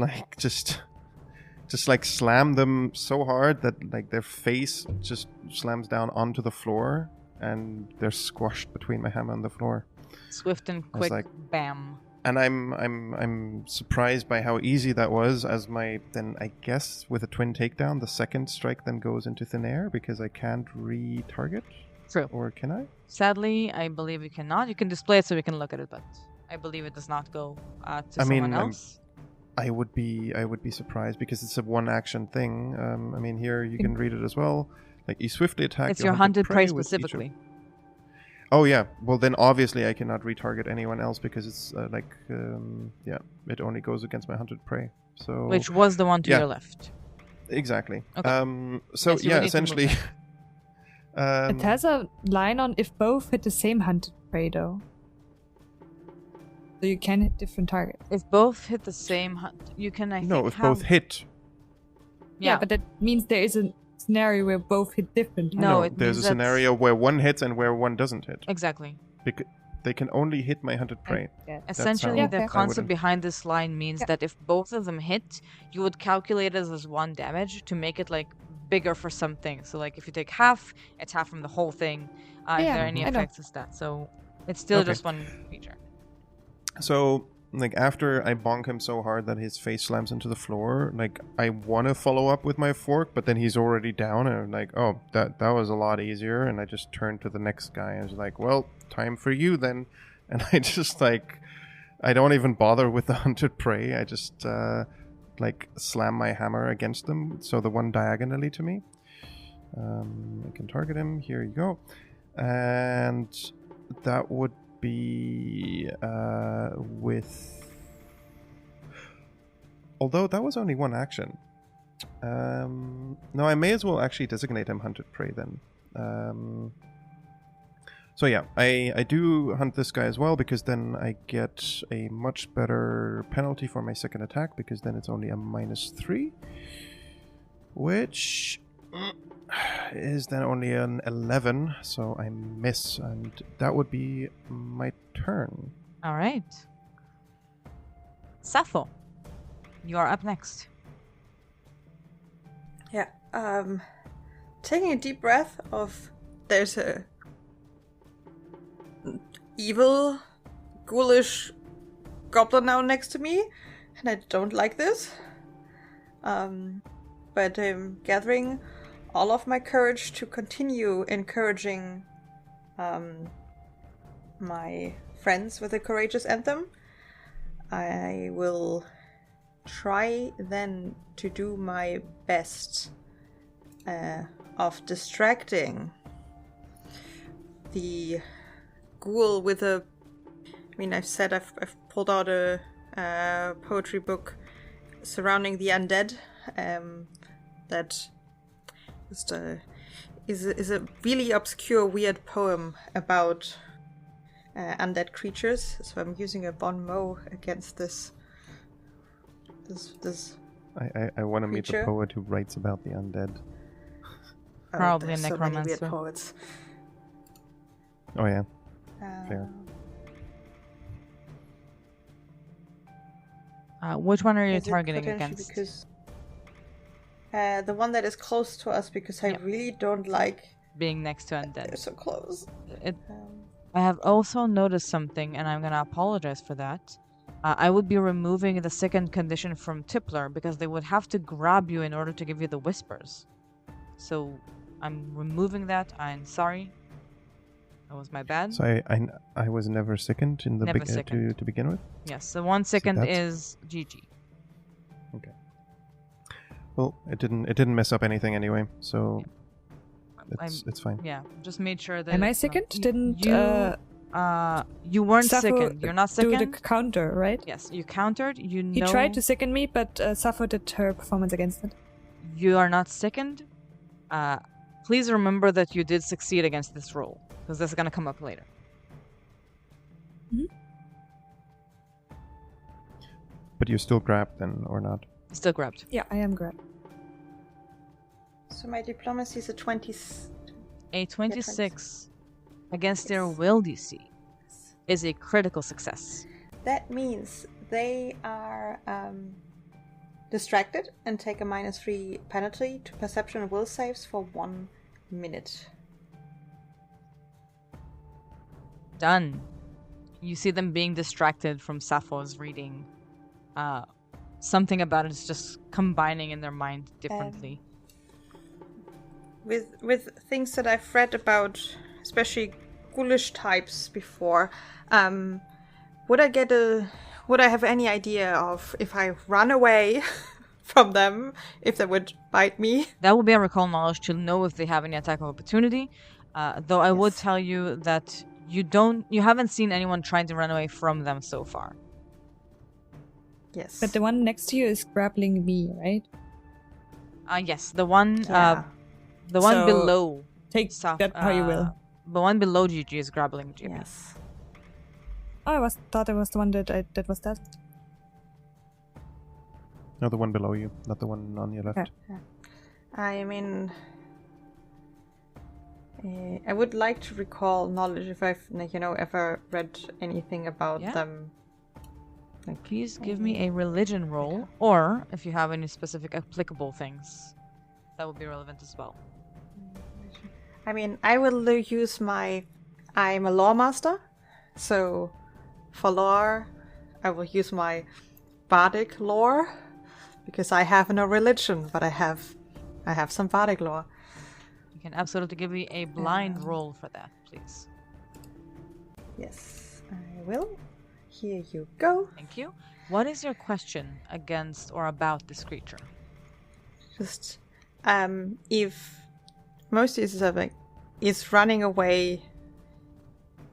like slam them so hard that like their face just slams down onto the floor and they're squashed between my hammer and the floor. Swift and quick, bam. And I'm surprised by how easy that was, as then I guess with a twin takedown, the second strike then goes into thin air because I can't re-target. True. Or can I? Sadly, I believe you cannot. You can display it so we can look at it, but I believe it does not go to someone else. I would be surprised because it's a one action thing. I mean, here you can read it as well. Like you swiftly attack. It's your hunted prey specifically. Oh yeah. Well then, obviously I cannot retarget anyone else because it's it only goes against my hunted prey. So which was the one to your left. Exactly. Okay. Essentially. It has a line on if both hit the same hunted prey, though. So you can hit different targets. If both hit the same, you can. If both hit. Yeah, but that means there is a scenario where both hit differently. No, there's a scenario where one hits and where one doesn't hit. Exactly. Because they can only hit my hunted prey. Essentially, the concept behind this line means that if both of them hit, you would calculate it as 1 damage to make it like bigger for something. So like if you take half, it's half from the whole thing. If there are any effects, it's that. So it's still just 1 feature. So like after I bonk him so hard that his face slams into the floor, like I want to follow up with my fork, but then he's already down, and I'm like, oh, that was a lot easier. And I just turned to the next guy and was like, well, time for you then. And I just like, I don't even bother with the hunted prey. I just like slam my hammer against them, so the one diagonally to me. I can target him. Here you go. And that would be with... Although that was only 1 action. No, I may as well actually designate him hunted prey then. So yeah, I do hunt this guy as well, because then I get a much better penalty for my second attack, because then it's only a -3, which is then only an 11, so I miss, and that would be my turn. All right. Sappho, you are up next. Yeah. Taking a deep breath of, there's a evil, ghoulish goblin now next to me, and I don't like this. But I'm gathering all of my courage to continue encouraging my friends with the courageous anthem. I will try then to do my best of distracting the ghoul with a... I mean, I've said I've pulled out a poetry book surrounding the undead that is a really obscure, weird poem about undead creatures. So I'm using a bon mot against this. I want to meet the poet who writes about the undead. Probably a so necromancer. many weird poets. Oh yeah. Fair. Which one are you targeting against? Because the one that is close to us, because I really don't like being next to undead. They're so close. I have also noticed something, and I'm gonna apologize for that. I would be removing the second condition from Tippler, because they would have to grab you in order to give you the whispers. So I'm removing that. I'm sorry. That was my bad. So I was never sickened in the to begin with? Yes, the 1 second is Jiji. Okay. Well, it didn't mess up anything anyway, so it's fine. Yeah, just made sure that... Am I sickened? Didn't you weren't Sappho sickened. You're not sickened? do the counter, right? Yes, you countered. He tried to sicken me, but Sappho did her performance against it. You are not sickened. Please remember that you did succeed against this roll, because this is going to come up later. Mm-hmm. But you're still grabbed then, or not? Still grabbed. Yeah, I am grabbed. So my diplomacy is a 20. A 26 against their will DC is a critical success. That means they are distracted and take a -3 penalty to perception and will saves for 1 minute. Done. You see them being distracted from Sappho's reading. Something about it is just combining in their mind differently. With things that I've read about, especially ghoulish types before, would I have any idea of if I run away from them, if they would bite me? That would be a recall knowledge to know if they have any attack of opportunity. Though I would tell you that you haven't seen anyone trying to run away from them so far. Yes. But the one next to you is grappling me, right? Yes, the one below. Take that how you will. The one below Gigi is grappling Jimmy. Yes. Oh, thought it was the one that was that. No, the one below you, not the one on your left. Okay. I mean, I would like to recall knowledge if I've, ever read anything about them. Like, Please give me a religion roll, or if you have any specific applicable things, that would be relevant as well. I mean, I will use I'm a law master, so for lore, I will use my bardic lore, because I have no religion, but I have some bardic lore. You can absolutely give me a blind roll for that, please. Yes, I will. Here you go. Thank you. What is your question against or about this creature? Just, if most is like, is running away,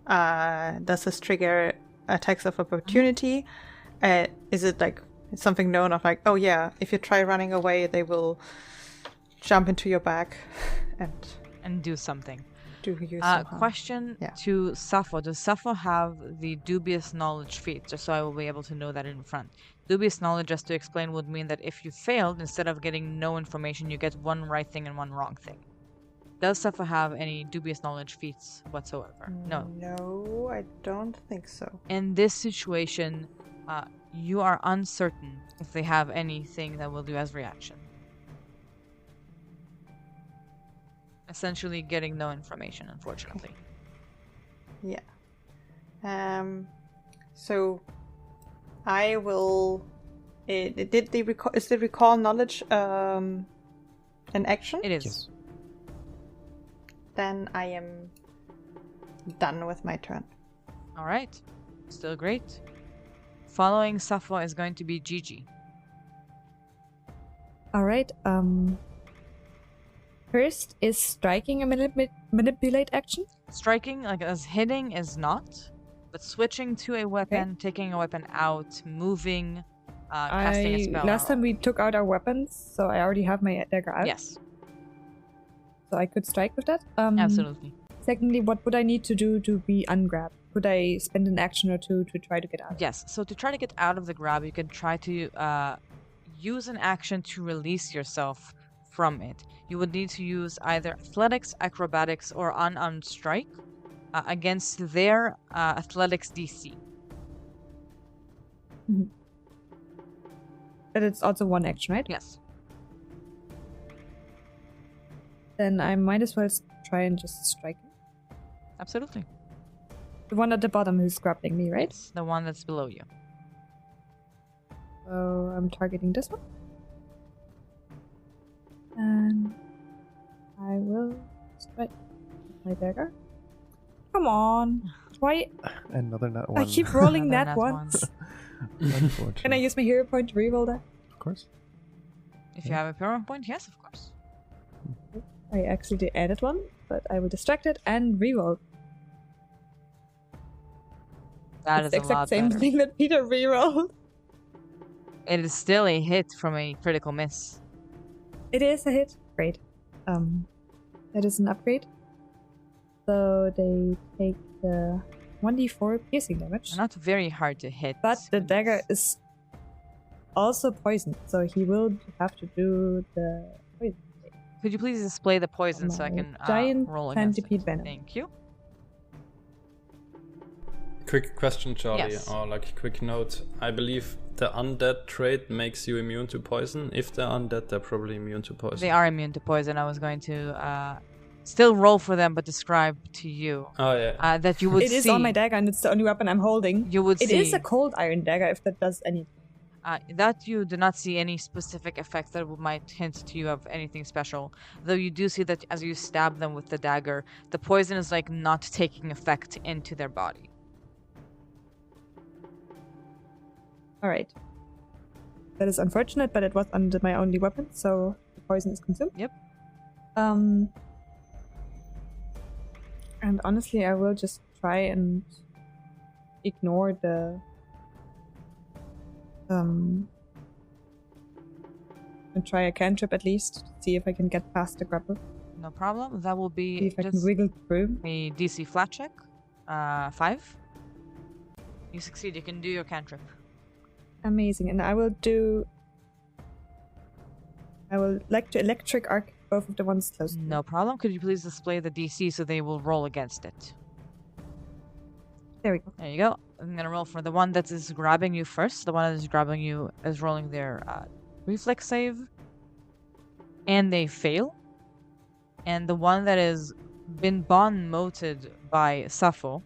does this trigger attacks of opportunity? Is it like something known of like, oh yeah, if you try running away, they will jump into your back and do something. Question to Sappho. Does Sappho have the dubious knowledge feat? Just so I will be able to know that in front. Dubious knowledge, just to explain, would mean that if you failed, instead of getting no information, you get one right thing and one wrong thing. Does Sappho have any dubious knowledge feats whatsoever? No. No, I don't think so. In this situation, you are uncertain if they have anything that will do as reaction. Essentially getting no information, unfortunately. Yeah. So I will. Is the recall knowledge an action? It is. Yes. Then I am done with my turn. All right. Still great. Following Sappho is going to be Jiji. All right. First, is striking a manipulate action? Striking, like as hitting, is not. But switching to a weapon, taking a weapon out, moving, casting a spell. Last time we took out our weapons, so I already have my dagger out. Yes. So I could strike with that. Absolutely. Secondly, what would I need to do to be ungrabbed? Could I spend an action or two to try to get out? Yes. So to try to get out of the grab, you could try to use an action to release yourself from it. You would need to use either athletics, acrobatics, or unarmed strike against their athletics DC. Mm-hmm. But it's also one action, right? Yes. Then I might as well try and just strike him. Absolutely. The one at the bottom who's grappling me, right? Yes, the one that's below you. So I'm targeting this one. And I will strike with my dagger. Come on. Why? Another nat one. I keep rolling Another nat nat ones. Unfortunate. Can I use my hero point to reroll that? Of course. If you have a hero point, yes, of course. I actually added one, but I will distract it and reroll. That It's is the a lot exact same better. thing that Peter rerolled. It is still a hit from a critical miss. It is a hit. Great. That is an upgrade. So they take the 1d4 piercing damage. Not very hard to hit. But the dagger is also poisoned, so he will have to do the poison. Could you please display the poison so I can giant roll against it? centipede venom. Thank you. Quick question, Charlie, Yes. or like quick note. I believe the undead trait makes you immune to poison. If they're undead, they're probably immune to poison. They are immune to poison. I was going to still roll for them, but describe to you Oh yeah. that you would see. It is on my dagger, and it's the only weapon I'm holding. You would It see. is a cold iron dagger, if that does anything. That you do not see any specific effects that might hint to you of anything special. Though you do see that as you stab them with the dagger, the poison is like not taking effect into their body. Alright. That is unfortunate, but it was under my only weapon, so the poison is consumed. Yep. And honestly, I will just try and ignore the and try a cantrip at least to see if I can get past the grapple. No problem. That will See be if I can just wiggle through. a DC flat check. 5. You succeed. You can do your cantrip. Amazing. And I will like to electric arc both of the ones close. No problem. Could you please display the DC so they will roll against it? There we go. There you go. I'm gonna roll for the one that is grabbing you first. The one that is grabbing you is rolling their reflex save. And they fail. And the one that has been bond-moted by Sappho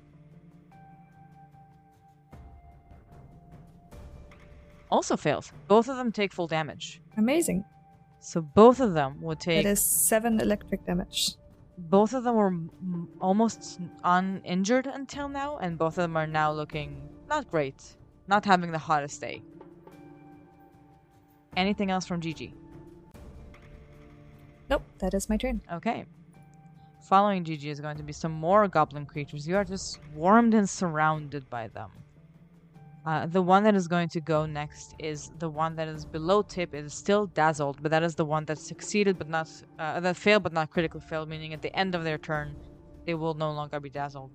also fails. Both of them take full damage. Amazing. So both of them would take... It is 7 electric damage. Both of them were almost uninjured until now, and both of them are now looking not great. Not having the hottest day. Anything else from Jiji? Nope, that is my turn. Okay. Following Jiji is going to be some more goblin creatures. You are just swarmed and surrounded by them. The one that is going to go next is the one that is below Tipp. It is still dazzled, but that is the one that succeeded but not... that failed but not critically failed, meaning at the end of their turn, they will no longer be dazzled.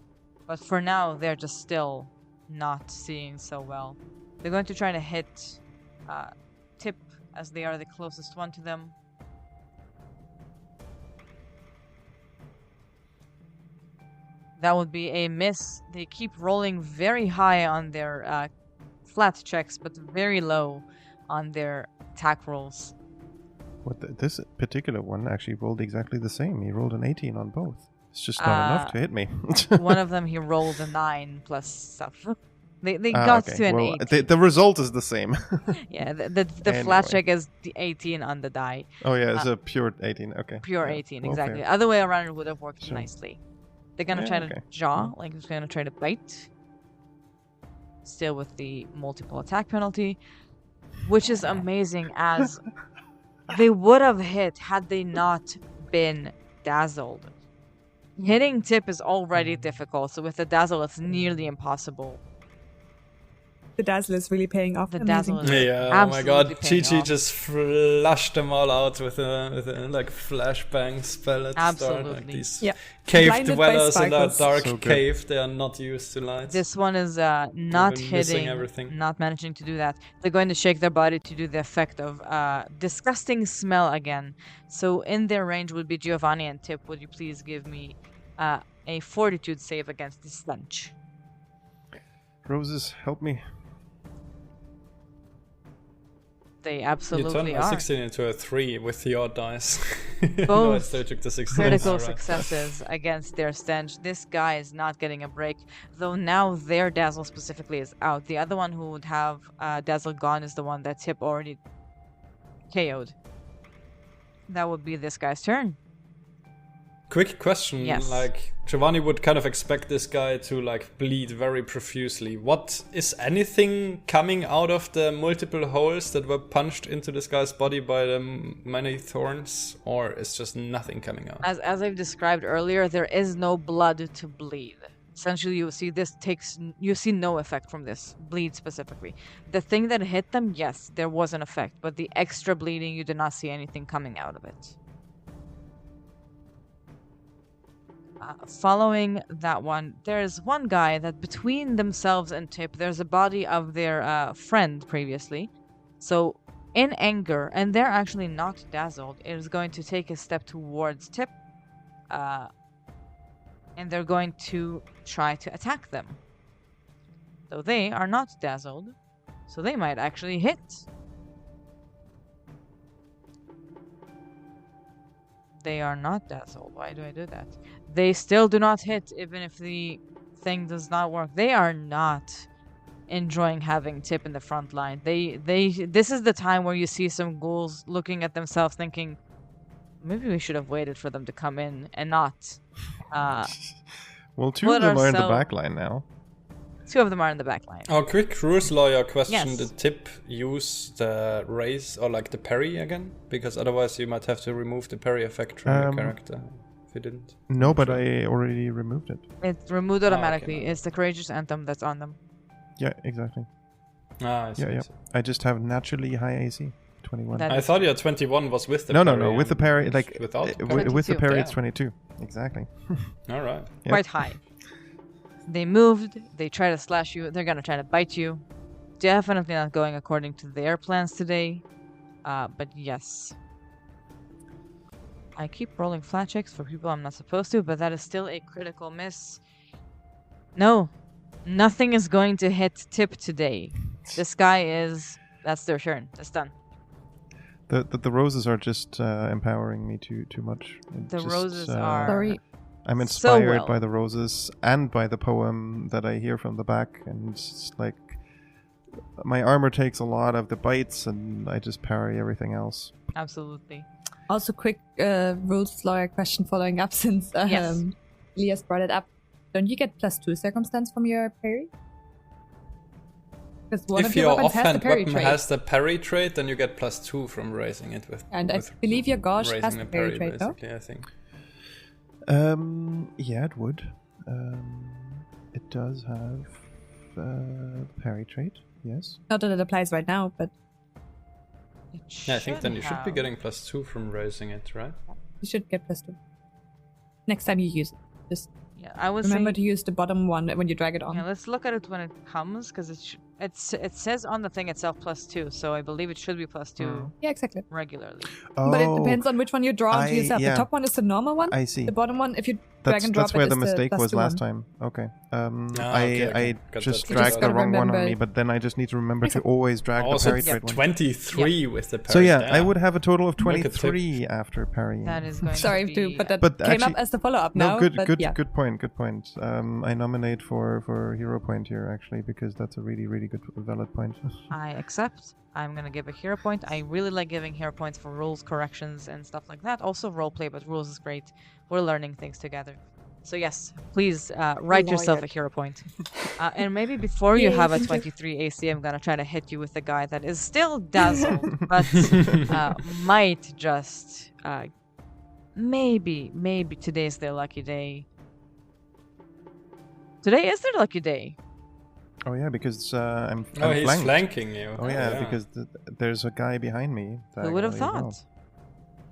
But for now, they're just still not seeing so well. They're going to try to hit Tipp, as they are the closest one to them. That would be a miss. They keep rolling very high on their flat checks, but very low on their attack rolls. This particular one actually rolled exactly the same. He rolled an 18 on both. It's just not enough to hit me. One of them, he rolled a 9 plus stuff. They got to an 18. The result is the same. Yeah, the flat check is the 18 on the die. Oh yeah, it's a pure 18. Okay. Pure 18, exactly. Other way around, it would have worked nicely. They're gonna try to jaw, like it's gonna try to bite. Still with the multiple attack penalty, which is amazing as they would have hit had they not been dazzled. Hitting Tipp is already difficult, so with the dazzle it's nearly impossible. The dazzle is really paying off. The dazzle is oh my god, Jiji just flushed them all out with a like flashbang spell at the start. Like these cave Blinded dwellers in a dark so cave, they are not used to lights. This one is not hitting, not managing to do that. They're going to shake their body to do the effect of disgusting smell again. So in their range would be Giovanni and Tipp. Would you please give me a fortitude save against this stench? Roses, help me. They absolutely you turned my 16 into a 3 with your dice. Both no, I still took the 16. critical successes against their stench. This guy is not getting a break, though now their dazzle specifically is out. The other one who would have dazzle gone is the one that Tipp already KO'd. That would be this guy's turn. Quick question, yes. Like Giovanni would kind of expect this guy to like bleed very profusely. What is anything coming out of the multiple holes that were punched into this guy's body by the many thorns, or is just nothing coming out? As I've described earlier, there is no blood to bleed. Essentially, you see no effect from this bleed specifically. The thing that hit them, yes, there was an effect, but the extra bleeding, you did not see anything coming out of it. Following that one, there's one guy that between themselves and Tipp, there's a body of their friend previously. So in anger, and they're actually not dazzled, it is going to take a step towards Tipp. And they're going to try to attack them. Though they are not dazzled, so they might actually hit. They are not dazzled. Why do I do that? They still do not hit, even if the thing does not work. They are not enjoying having Tipp in the front line. This is the time where you see some ghouls looking at themselves thinking, maybe we should have waited for them to come in and not. Well, two of them are in the back line now. Two of them are in the back line. Oh, quick rules lawyer question. Yes. Did Tipp use the raise or like the parry again? Because otherwise you might have to remove the parry effect from your character if you didn't. No, but I already removed it. It's removed automatically. Okay. It's the Courageous Anthem that's on them. Yeah, exactly. I see. Yeah. I just have naturally high AC. 21. I thought your 21 was with the parry. No. With the parry, like without with the parry, it's yeah. 22. Exactly. All right. Yep. Quite high. They moved. They try to slash you. They're gonna try to bite you. Definitely not going according to their plans today. But yes. I keep rolling flat checks for people I'm not supposed to, but that is still a critical miss. No. Nothing is going to hit Tipp today. This guy is... That's their turn. That's done. The roses are just empowering me too much. The roses are... Sorry. I'm so inspired well. by the roses and by the poem that I hear from the back, and it's like my armor takes a lot of the bites, and I just parry everything else. Absolutely. Also, quick rules lawyer question following up since Yes. Elias brought it up. Don't you get +2 circumstance from your parry? Because one If of your your weapons has the offhand parry weapon trait. has the parry trait, then you get +2 from raising it with. And I with believe your Gosh raising has the the parry trait, though? basically, I think. Yeah, it would. It does have parry trait. Yes. Not that it applies right now, but Yeah, I think then you should be getting +2 from raising it, right? you should get +2. Next time you use it. Just Yeah, I was remember saying, to use the bottom one when you drag it on. yeah, let's look at it when it comes, because it says on the thing itself +2, so I believe it should be +2 Yeah, exactly. regularly. But it depends on which one you draw onto yourself. yeah. The top one is the normal one. I see. The bottom one, if you drag and drop That's where it, the is mistake was +2 last one. time. Okay. okay. I Got just that. dragged You the just wrong gotta one on remember- me, but then I just need to remember to always drag the Also, parry trait one. 23 with the parry. So yeah, down. I would have a total of Look at 23 after parrying. That is going Sorry, to be... but that But came actually- up as the follow-up No, now. good yeah. point. I nominate for hero point here actually, because that's a really good valid point. I accept. I'm gonna give a hero point. I really like giving hero points for rules corrections and stuff like that. Also roleplay, but rules is great. We're learning things together. So yes, please write yourself a hero point. And maybe before you Yay, have a thank you. 23 AC, I'm gonna try to hit you with the guy that is still dazzled, but might just maybe today's their lucky day. Today is their lucky day. Oh yeah, because I'm Oh, he's flanked. flanking you. Oh yeah, because there's a guy behind me. Who would have diagonally thought? as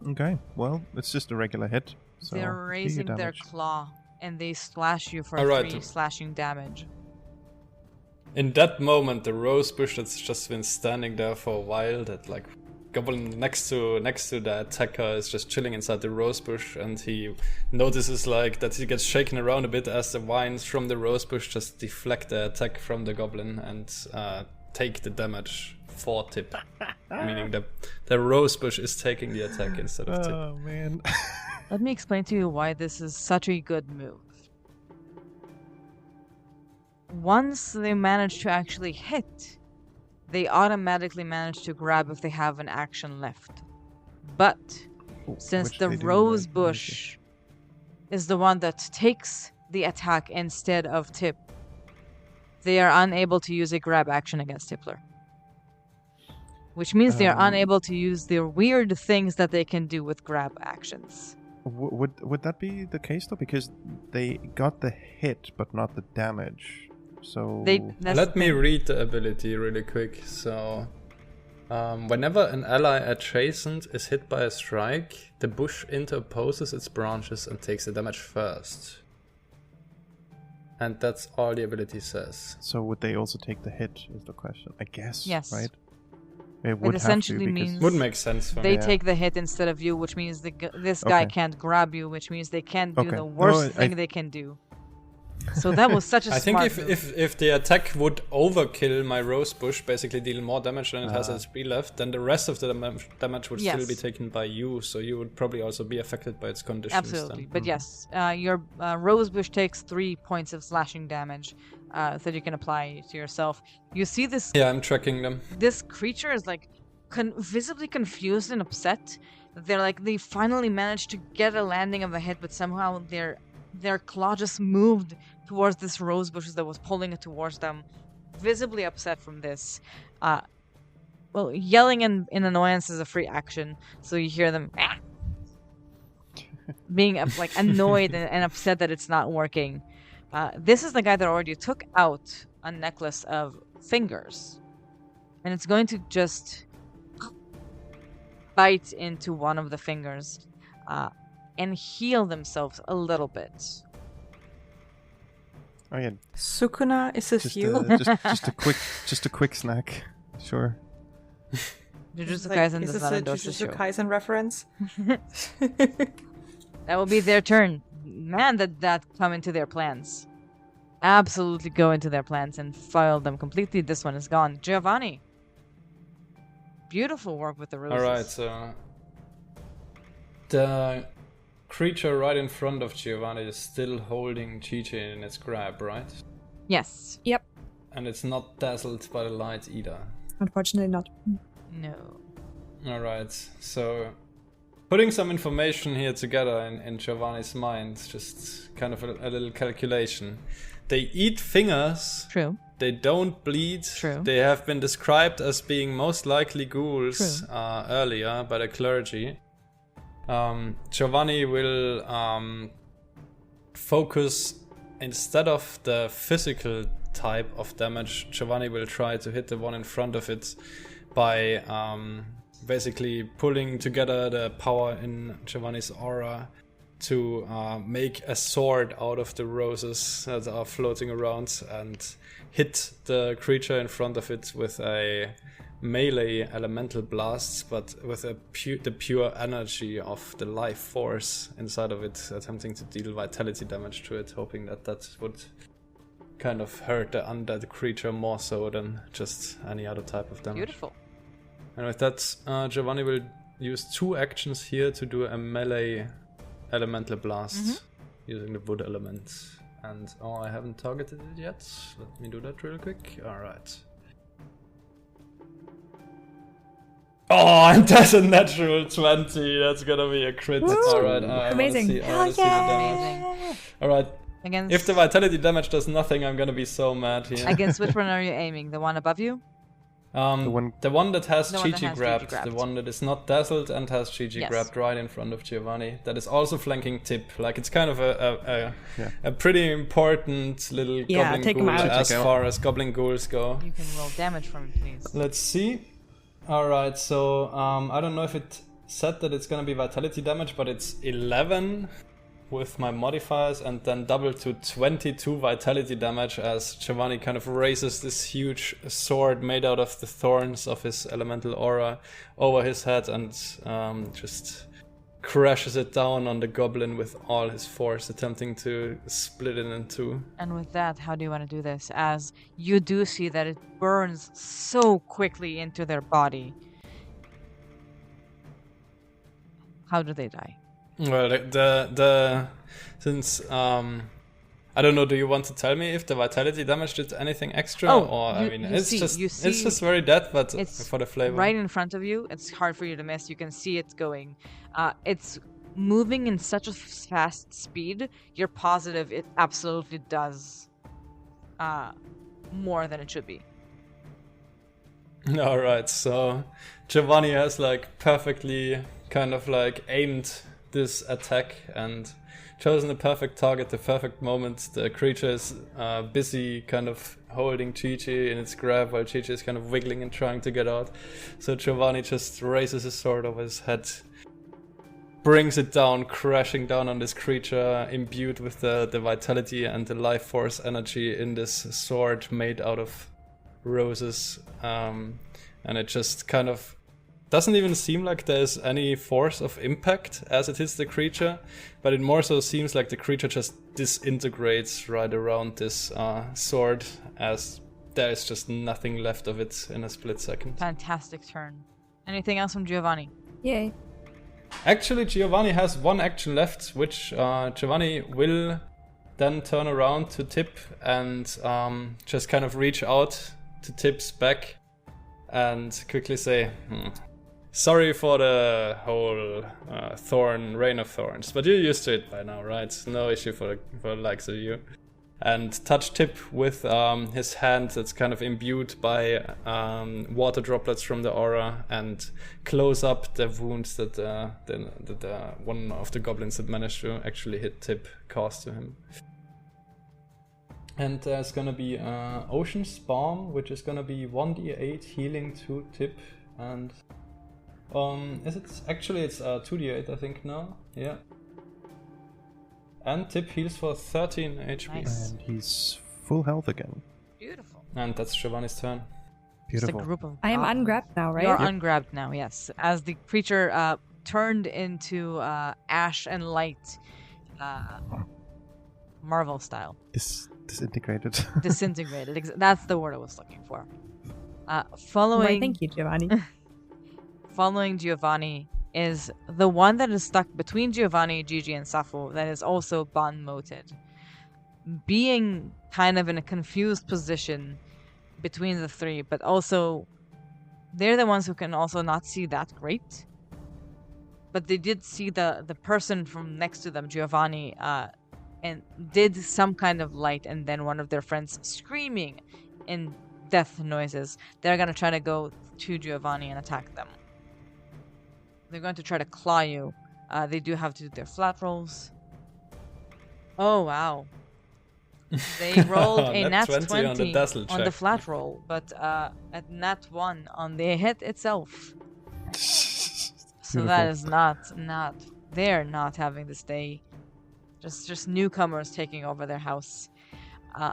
well. Okay, well, it's just a regular hit. So They're do your raising their damage. claw and they slash you for Alright. 3 slashing damage. In that moment, the rose bush that's just been standing there for a while, that like goblin next to the attacker is just chilling inside the rose bush, and he notices like that he gets shaken around a bit as the vines from the rose bush just deflect the attack from the goblin and take the damage for Tipp. Meaning the rose bush is taking the attack instead of Tipp. Oh man. Let me explain to you why this is such a good move. Once they manage to actually hit, they automatically manage to grab if they have an action left. But since Which the they do, rose right? bush is the one that takes the attack instead of Tipp, they are unable to use a grab action against Tippler. Which means they are unable to use their weird things that they can do with grab actions. Would that be the case though? Because they got the hit but not the damage. So That's Let the me thing. read the ability really quick. So, whenever an ally adjacent is hit by a strike, the bush interposes its branches and takes the damage first. And that's all the ability says. So would they also take the hit? Is the question? I guess. Yes. Right. It would essentially have to, because means- Would make sense for They me. Yeah. take the hit instead of you, which means this guy Okay. can't grab you, which means they can't do Okay. the worst No, thing they can do. So that was such a I think smart move. if the attack would overkill my rose bush, basically deal more damage than it has HP left, then the rest of the damage would still Yes. be taken by you, so you would probably also be affected by its conditions. Absolutely. Then. But yes, your rose bush takes 3 points of slashing damage that you can apply to yourself. You see this Yeah, I'm tracking them. this creature is like visibly confused and upset. They're like they finally managed to get a landing of a hit, but somehow their claw just moved towards this rose bush that was pulling it towards them. Visibly upset from this. Well, yelling in annoyance is a free action, so you hear them being like annoyed and upset that it's not working. This is the guy that already took out a necklace of fingers, and it's going to just bite into one of the fingers and heal themselves a little bit. Oh yeah, Sukuna, is this you? just a quick snack. Sure. Jujutsu Like, Kaisen is does this not a endorse this Jujutsu show. Kaisen reference? That will be their turn. Man, that come into their plans. Absolutely go into their plans and foil them completely. This one is gone. Giovanni. Beautiful work with the roses. Alright, so the creature right in front of Giovanni is still holding Jiji in its grab, right? Yes. Yep. And it's not dazzled by the light either. Unfortunately not. No. Alright, so putting some information here together in Giovanni's mind, just kind of a little calculation. They eat fingers. True. They don't bleed. True. They have been described as being most likely ghouls earlier by the clergy. Giovanni will focus, instead of the physical type of damage, Giovanni will try to hit the one in front of it by basically pulling together the power in Giovanni's aura to make a sword out of the roses that are floating around and hit the creature in front of it with a melee elemental blast, but with the pure energy of the life force inside of it, attempting to deal vitality damage to it, hoping that would kind of hurt the undead creature more so than just any other type of damage. Beautiful. And with that, Giovanni will use 2 actions here to do a melee elemental blast using the wood element. And I haven't targeted it yet. Let me do that real quick. Alright. Oh, and that's a natural 20. That's gonna be a crit. Alright, Amazing. I wanna see the damage. Amazing. Alright. Against, If the vitality damage does nothing, I'm gonna be so mad here. against which one are you aiming? The one above you? The one that has The one that Jiji has grabbed, Jiji grabbed. the one that is not dazzled and has Jiji Yes. grabbed right in front of Giovanni. That is also flanking Tipp. Like, it's kind of a pretty important little goblin take him ghoul out. as far as goblin ghouls go. You can roll damage for me, please. Let's see. Alright, so I don't know if it said that it's gonna be vitality damage, but it's 11 with my modifiers and then double to 22 vitality damage as Giovanni kind of raises this huge sword made out of the thorns of his elemental aura over his head and just crashes it down on the goblin with all his force, attempting to split it in 2. And with that, how do you want to do this? As you do see that it burns so quickly into their body. How do they die? Well, since I don't know, do you want to tell me if the vitality damage did anything extra, it's just very dead, but It's for the flavor. right in front of you. It's hard for you to miss. You can see it going. It's moving in such a fast speed. You're positive it absolutely does more than it should be. All right, so Giovanni has like perfectly kind of like aimed this attack and chosen the perfect target, the perfect moment. The creature is busy kind of holding Jiji in its grab while Jiji is kind of wiggling and trying to get out. So Giovanni just raises his sword over his head, brings it down, crashing down on this creature, imbued with the vitality and the life force energy in this sword made out of roses. And it just kind of doesn't even seem like there's any force of impact as it hits the creature, but it more so seems like the creature just disintegrates right around this sword as there's just nothing left of it in a split second. Fantastic turn. Anything else from Giovanni? Yay. Actually, Giovanni has 1 action left, which Giovanni will then turn around to Tipp and just kind of reach out to Tipp's back and quickly say, sorry for the whole rain of thorns, but you're used to it by now, right? No issue for the likes of you. And touch Tipp with his hand that's kind of imbued by water droplets from the aura and close up the wounds that one of the goblins that managed to actually hit Tipp caused to him. And there's gonna be Ocean Spawn, which is gonna be 1d8 healing to Tipp, and it's 2d8 I think now, yeah. And Tipp heals for 13 HP. Nice. And he's full health again. Beautiful. And that's Giovanni's turn. Just a Beautiful. group of I am goblins. ungrabbed now, right? You're ungrabbed now, yes. As the creature turned into ash and light, Marvel style. Disintegrated. Disintegrated. That's the word I was looking for. Right, Following thank you, Giovanni. following Giovanni is the one that is stuck between Giovanni, Jiji, and Sappho that is also bond-moted. Being kind of in a confused position between the three, but also they're the ones who can also not see that great. But they did see the person from next to them, Giovanni, and did some kind of light, and then one of their friends screaming in death noises. They're going to try to go to Giovanni and attack them. They're going to try to claw you. They do have to do their flat rolls. Oh, wow. They rolled a nat 20 on the dazzle on the check. flat roll, but a nat 1 on the hit itself. So that is not they're not having this day. Just newcomers taking over their house.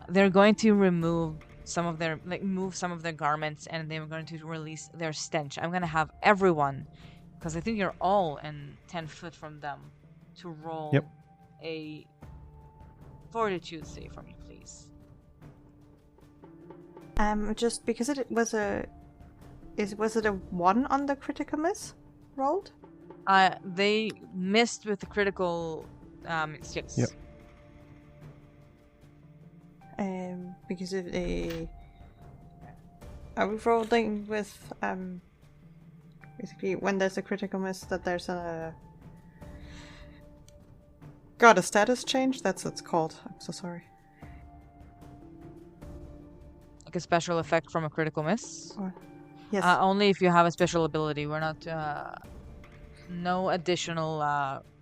They're going to remove some of their move some of their garments, and they're going to release their stench. I'm gonna have everyone, because I think you're all in 10 foot from them, to roll a fortitude save for me, please. Just because it was was it a 1 on the critical miss rolled? They missed with the critical 6. Yep. Because of are we rolling with basically when there's a critical miss that there's a status change? That's what it's called. I'm so sorry. Like a special effect from a critical miss? Yes. Only if you have a special ability. We're not no additional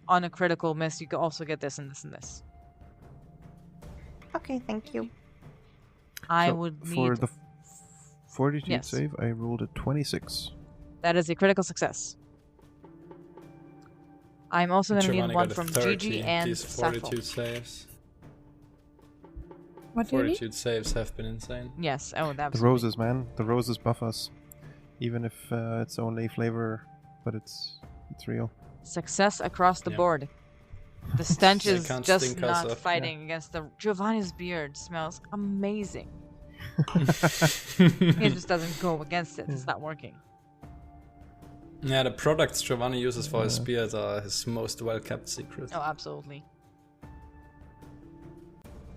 on a critical miss. You can also get this and this and this. Okay, thank you. I So would need... for the fortitude Yes. save, I rolled a 26. That is a critical success. I'm also going to Giovanni need one got a from 30. Gigi and These Sappho. fortitude saves. What do you need? Fortitude saves have been insane. Yes, oh, The absolutely. roses, man. The roses buff us. Even if it's only flavor, but it's real. Success across the Yeah. board. The stench They is can't just stink us not up, fighting against the... Giovanni's beard smells amazing. It just doesn't go against it. It's not working. Yeah, the products Giovanni uses for his beard are his most well-kept secret. Oh, absolutely.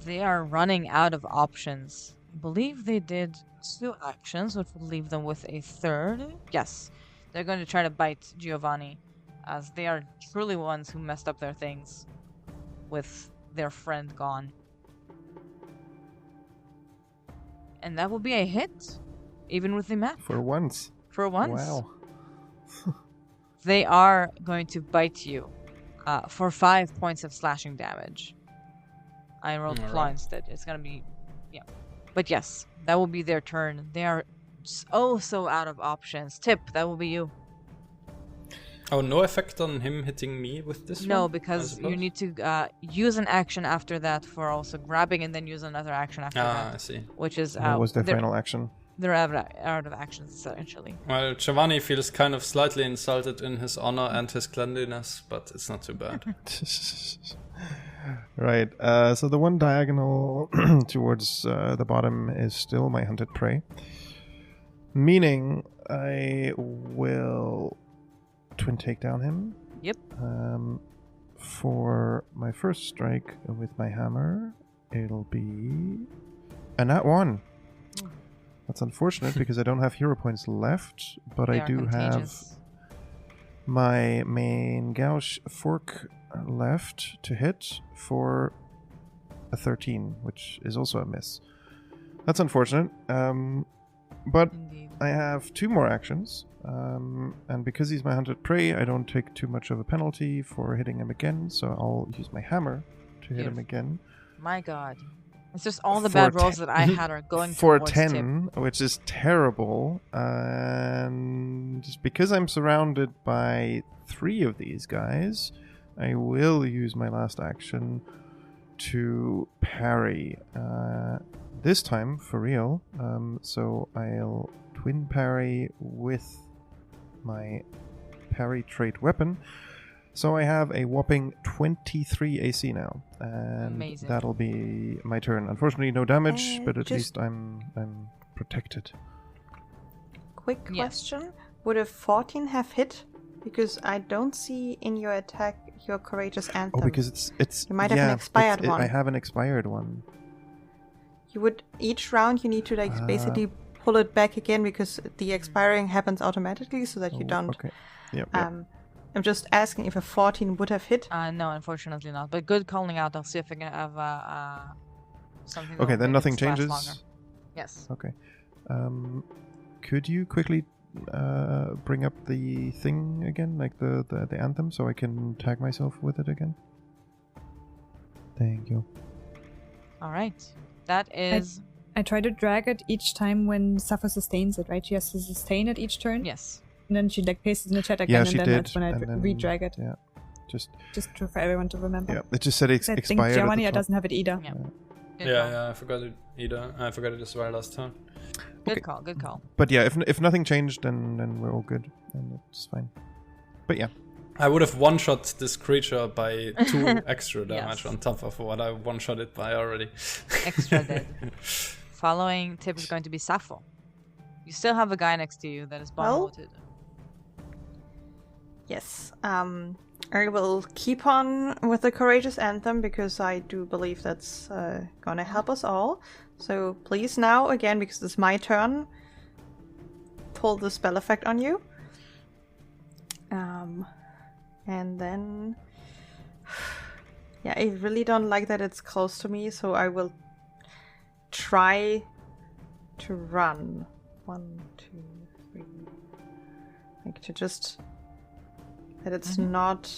They are running out of options. I believe they did 2 actions, which would leave them with a 3rd. Yes. They're going to try to bite Giovanni, as they are truly ones who messed up their things with their friend gone. And that will be a hit, even with the map. For once. For once. Wow. They are going to bite you for 5 points of slashing damage. I rolled claw Alright. instead. It's going to be... Yeah. But yes, that will be their turn. They are so out of options. Tipp, that will be you. Oh, no effect on him hitting me with this one? No, I because you suppose? need to use an action after that for also grabbing, and then use another action after Ah, I that. see. Which is... What was their they're, final action? they're out of actions, essentially. Well, Giovanni feels kind of slightly insulted in his honor and his cleanliness, but it's not too bad. Right. So the one diagonal towards the bottom is still my hunted prey. Meaning I will twin take down him. Yep. For my first strike with my hammer, it'll be a nat 1. That's unfortunate because I don't have hero points left, but They I are do have contagious. my main gouge fork left to hit for a 13, which is also a miss. That's unfortunate. But Indeed. I have 2 more actions. And because he's my hunted prey, I don't take too much of a penalty for hitting him again, so I'll use my hammer to hit him Beautiful. again. My god. It's just all the For bad rolls 10 that I had are going for towards 10, which is terrible. And because I'm surrounded by 3 of these guys, I will use my last action to parry. This time, for real. So I'll twin parry with my parry trait weapon. So I have a whopping 23 AC now. And Amazing. that'll be my turn. Unfortunately, no damage, but at just- least I'm protected. Quick Yes. question. Would a 14 have hit? Because I don't see in your attack your Courageous Anthem. Oh, because it's You might have an yeah, expired one. I have an expired one. You would each round you need to basically pull it back again because the expiring happens automatically so that you Oh, don't. Okay. Yep. I'm just asking if a 14 would have hit. No, unfortunately not. But good calling out. I'll see if I can have something. that Okay, will then make nothing it last changes. longer. Yes. Okay. Could you quickly bring up the thing again, like the anthem, so I can tag myself with it again? Thank you. All right. That is I try to drag it each time when Sappho sustains it, right? She has to sustain it each turn. yes. And then she like pastes in the chat again, Yeah, and she then did. that's when I and then- re-drag it. Yeah. Just For everyone to remember. yeah. It just said I think expired. Giovanni at the top. doesn't have it either. Yeah. Good Yeah, call. yeah, I forgot it either. I forgot it as well last time. Good Okay. call. Good call. But yeah, if nothing changed, then we're all good, and it's fine. But yeah, I would have one-shot this creature by 2 extra damage Yes. on top of what I one-shot it by already. Extra dead. Following Tipp is going to be Sappho. You still have a guy next to you that is Well- bomb-loaded. Yes. I will keep on with the Courageous Anthem because I do believe that's gonna help us all. So please now, again, because it's my turn, pull the spell effect on you. And then... Yeah, I really don't like that it's close to me, so I will try to run. 1, 2, 3... Like, to just... That it's not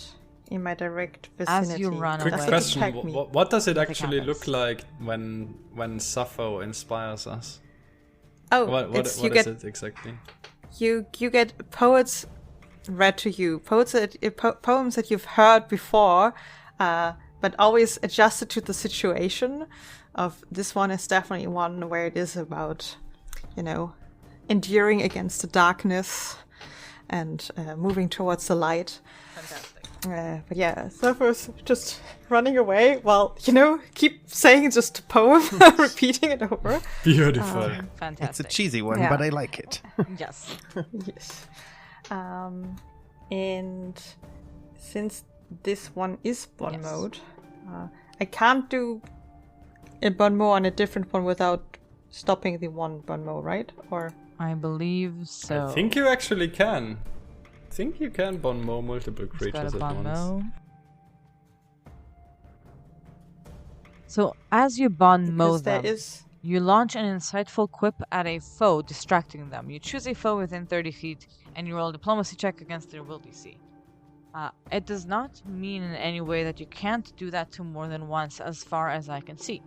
in my direct vicinity. As you run Quick away. Doesn't question: attack me. what does it Nothing actually happens. look like when Sappho inspires us? Oh, What it's, is you get it exactly? you get poets read to you, poems that you've heard before, but always adjusted to the situation. Of this one is definitely one where it is about, enduring against the darkness and moving towards the light. Fantastic. But yeah, Sappho's just running away while, keep saying just a poem, repeating it over. Beautiful. Fantastic. it's a cheesy one, Yeah. but I like it. Yes. Yes. And since this one is Bon Yes. mode, I can't do a Bon mode on a different one without stopping the one Bon mode, right? Or I believe so. I think you actually can. I think you can bon mow multiple Let's go creatures to at once. Bonmo. So as you bon mow because there them, is you launch an insightful quip at a foe, distracting them. You choose a foe within 30 feet, and you roll a diplomacy check against their will DC. It does not mean in any way that you can't do that to more than once, as far as I can see.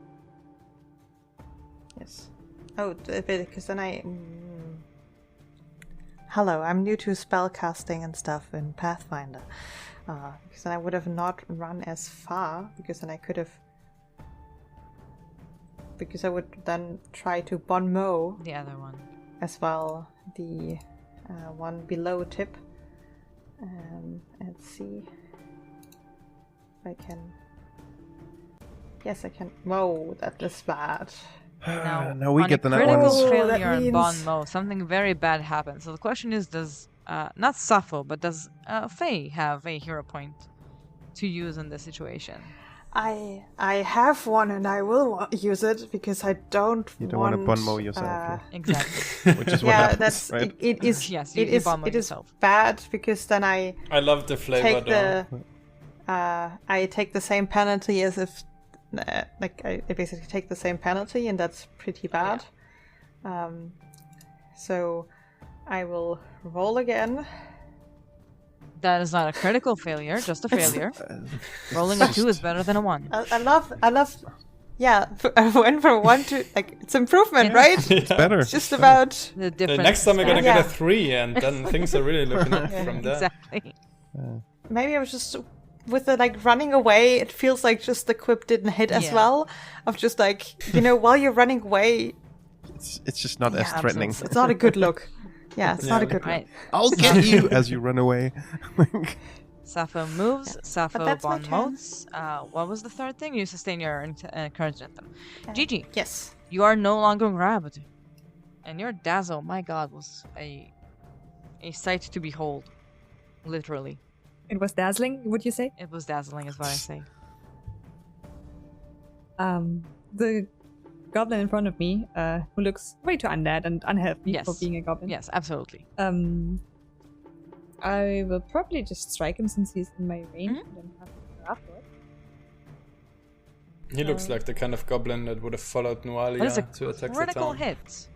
yes. Oh, because then Hello, I'm new to spell casting and stuff in Pathfinder. Because then I would have not run as far, because then I could have... Because I would then try to bon mow The other one. as well, the one below Tipp. Let's see if I can... Yes, I can... Whoa, that is bad. Now we on get a the nat critical ones. Oh, failure that on means- bon mow, something very bad happens. So the question is, does not Sappho, but does Faye have a hero point to use in this situation? I have one and I will use it because I don't You don't want to bon mow yourself, yeah. Exactly. Which is what Yeah, happens, that's right? it is. Yes, it you is. bon mow It is yourself. bad because then I I love the flavor take though. I take the same penalty as if I basically take the same penalty, and that's pretty bad. So I will roll again. That is not a critical failure, just a failure. Rolling a 2 is better than a 1. I love. Yeah, I went from 1 to it's improvement, Yeah. right? It's better. It's just about. The difference. Next time we're gonna is get a Yeah. 3, and then things are really looking up Yeah, from there. Exactly. Maybe I was just with the like running away, it feels like just the quip didn't hit as well. Of just like, while you're running away, it's just not as threatening. It's not a good look. Yeah, it's not a good look. I'll get you as you run away. Sappho moves. Sappho that's my bon turn. motes. What was the third thing? You sustain your courage anthem. Gigi, Yes. you are no longer grabbed. And your dazzle, my god, was a sight to behold. Literally. It was dazzling, would you say? It was dazzling is what I say. The goblin in front of me, who looks way too undead and unhealthy Yes. for being a goblin. Yes, absolutely. I will probably just strike him since he's in my range and then have to go afterwards. He looks like the kind of goblin that would have followed That is a Nualia to attack the critical town. hit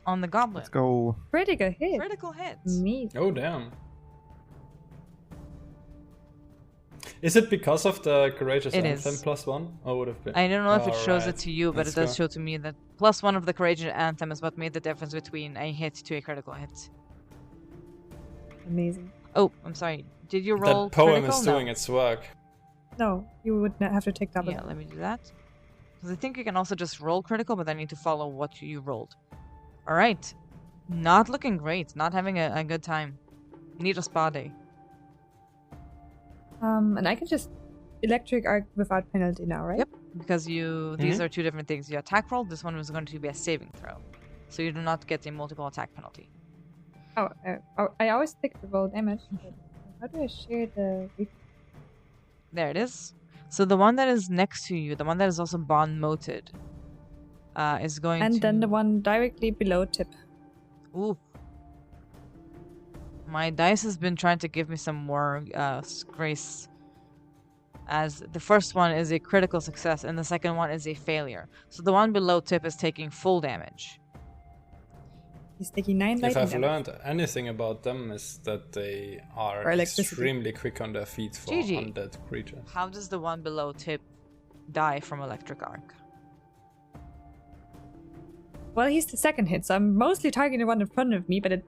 on the goblin. Let's go. Critical hit. Critical hit. Me. Oh, damn. Is it because of the Courageous It Anthem is. +1? Or would have been? I don't know if it shows Alright. it to you, but Let's it does go. show to me that +1 of the Courageous Anthem is what made the difference between a hit to a critical hit. Amazing. Oh, I'm sorry. Did you roll That poem critical? is No. doing its work. No, you would not have to take double. Yeah, let me do that. Because I think you can also just roll critical, but I need to follow what you rolled. Alright. Not looking great. Not having a good time. Need a spa day. And I can just electric arc without penalty now, right? Yep. Because these are two different things. You attack roll, this one was going to be a saving throw. So you do not get a multiple attack penalty. Oh, I always pick the roll damage. But how do I share the? There it is. So the one that is next to you, the one that is also bond moted, is going to... And then the one directly below Tipp. Ooh. My dice has been trying to give me some more grace. As the first one is a critical success and the second one is a failure. So the one below Tipp is taking full damage. He's taking 9 If lightning I've damage. learned anything about them is that they are Or electricity. extremely quick on their feet for Gigi. undead creatures. How does the one below Tipp die from electric arc? Well, he's the second hit, so I'm mostly targeting the one in front of me, but it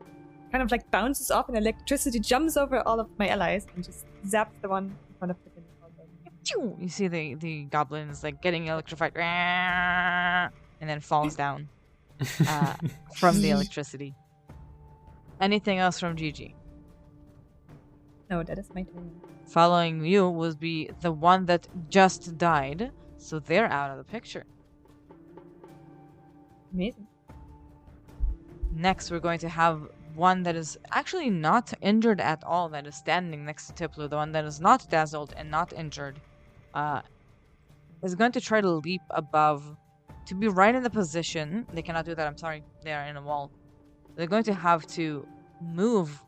kind of like bounces off and electricity jumps over all of my allies and just zaps the one in front of me. You see the goblin is like getting electrified and then falls down from the electricity. Anything else from Gigi? No, that is my turn. Following you would be the one that just died, so they're out of the picture. Amazing. Next, we're going to have one that is actually not injured at all, that is standing next to Tiplu. The one that is not dazzled and not injured is going to try to leap above to be right in the position. They cannot do that, I'm sorry. They are in a wall. They're going to have to move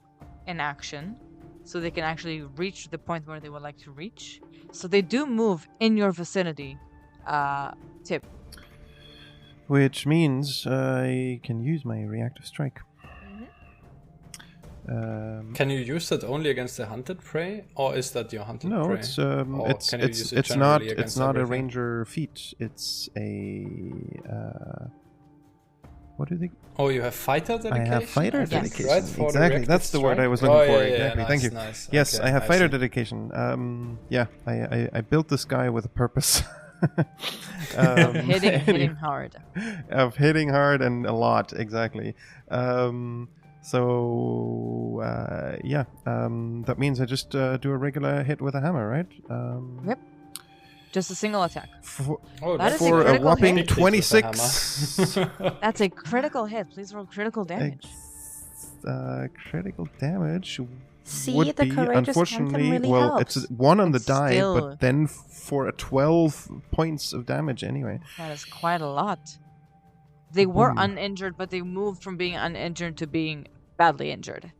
in action so they can actually reach the point where they would like to reach. So they do move in your vicinity, Tipp. Which means I can use my reactive strike. Can you use that only against the hunted prey, or is that your hunted No, prey? it's Or can you use it it's not generally it's against not a everything? ranger feat. It's a what do they? Oh, you have fighter dedication? I have fighter I think, dedication. right, for the Exactly, reactive that's the word I strike? was looking Oh, for. yeah, Exactly, nice, thank you. nice. Yes, Okay, I have I fighter see. dedication. Yeah, I built this guy with a purpose. Hitting hard. Of hitting hard and a lot, exactly. That means I just do a regular hit with a hammer, right? Yep. Just a single attack. Oh, That is that's a For a critical whopping hit. 26. That's a critical hit. Please roll critical damage. Critical damage See, would the be, courageous unfortunately, anthem really well, helps. it's 1 on the It's die, still- but then for a 12 points of damage anyway. That is quite a lot. They were Ooh. uninjured, but they moved from being uninjured to being badly injured.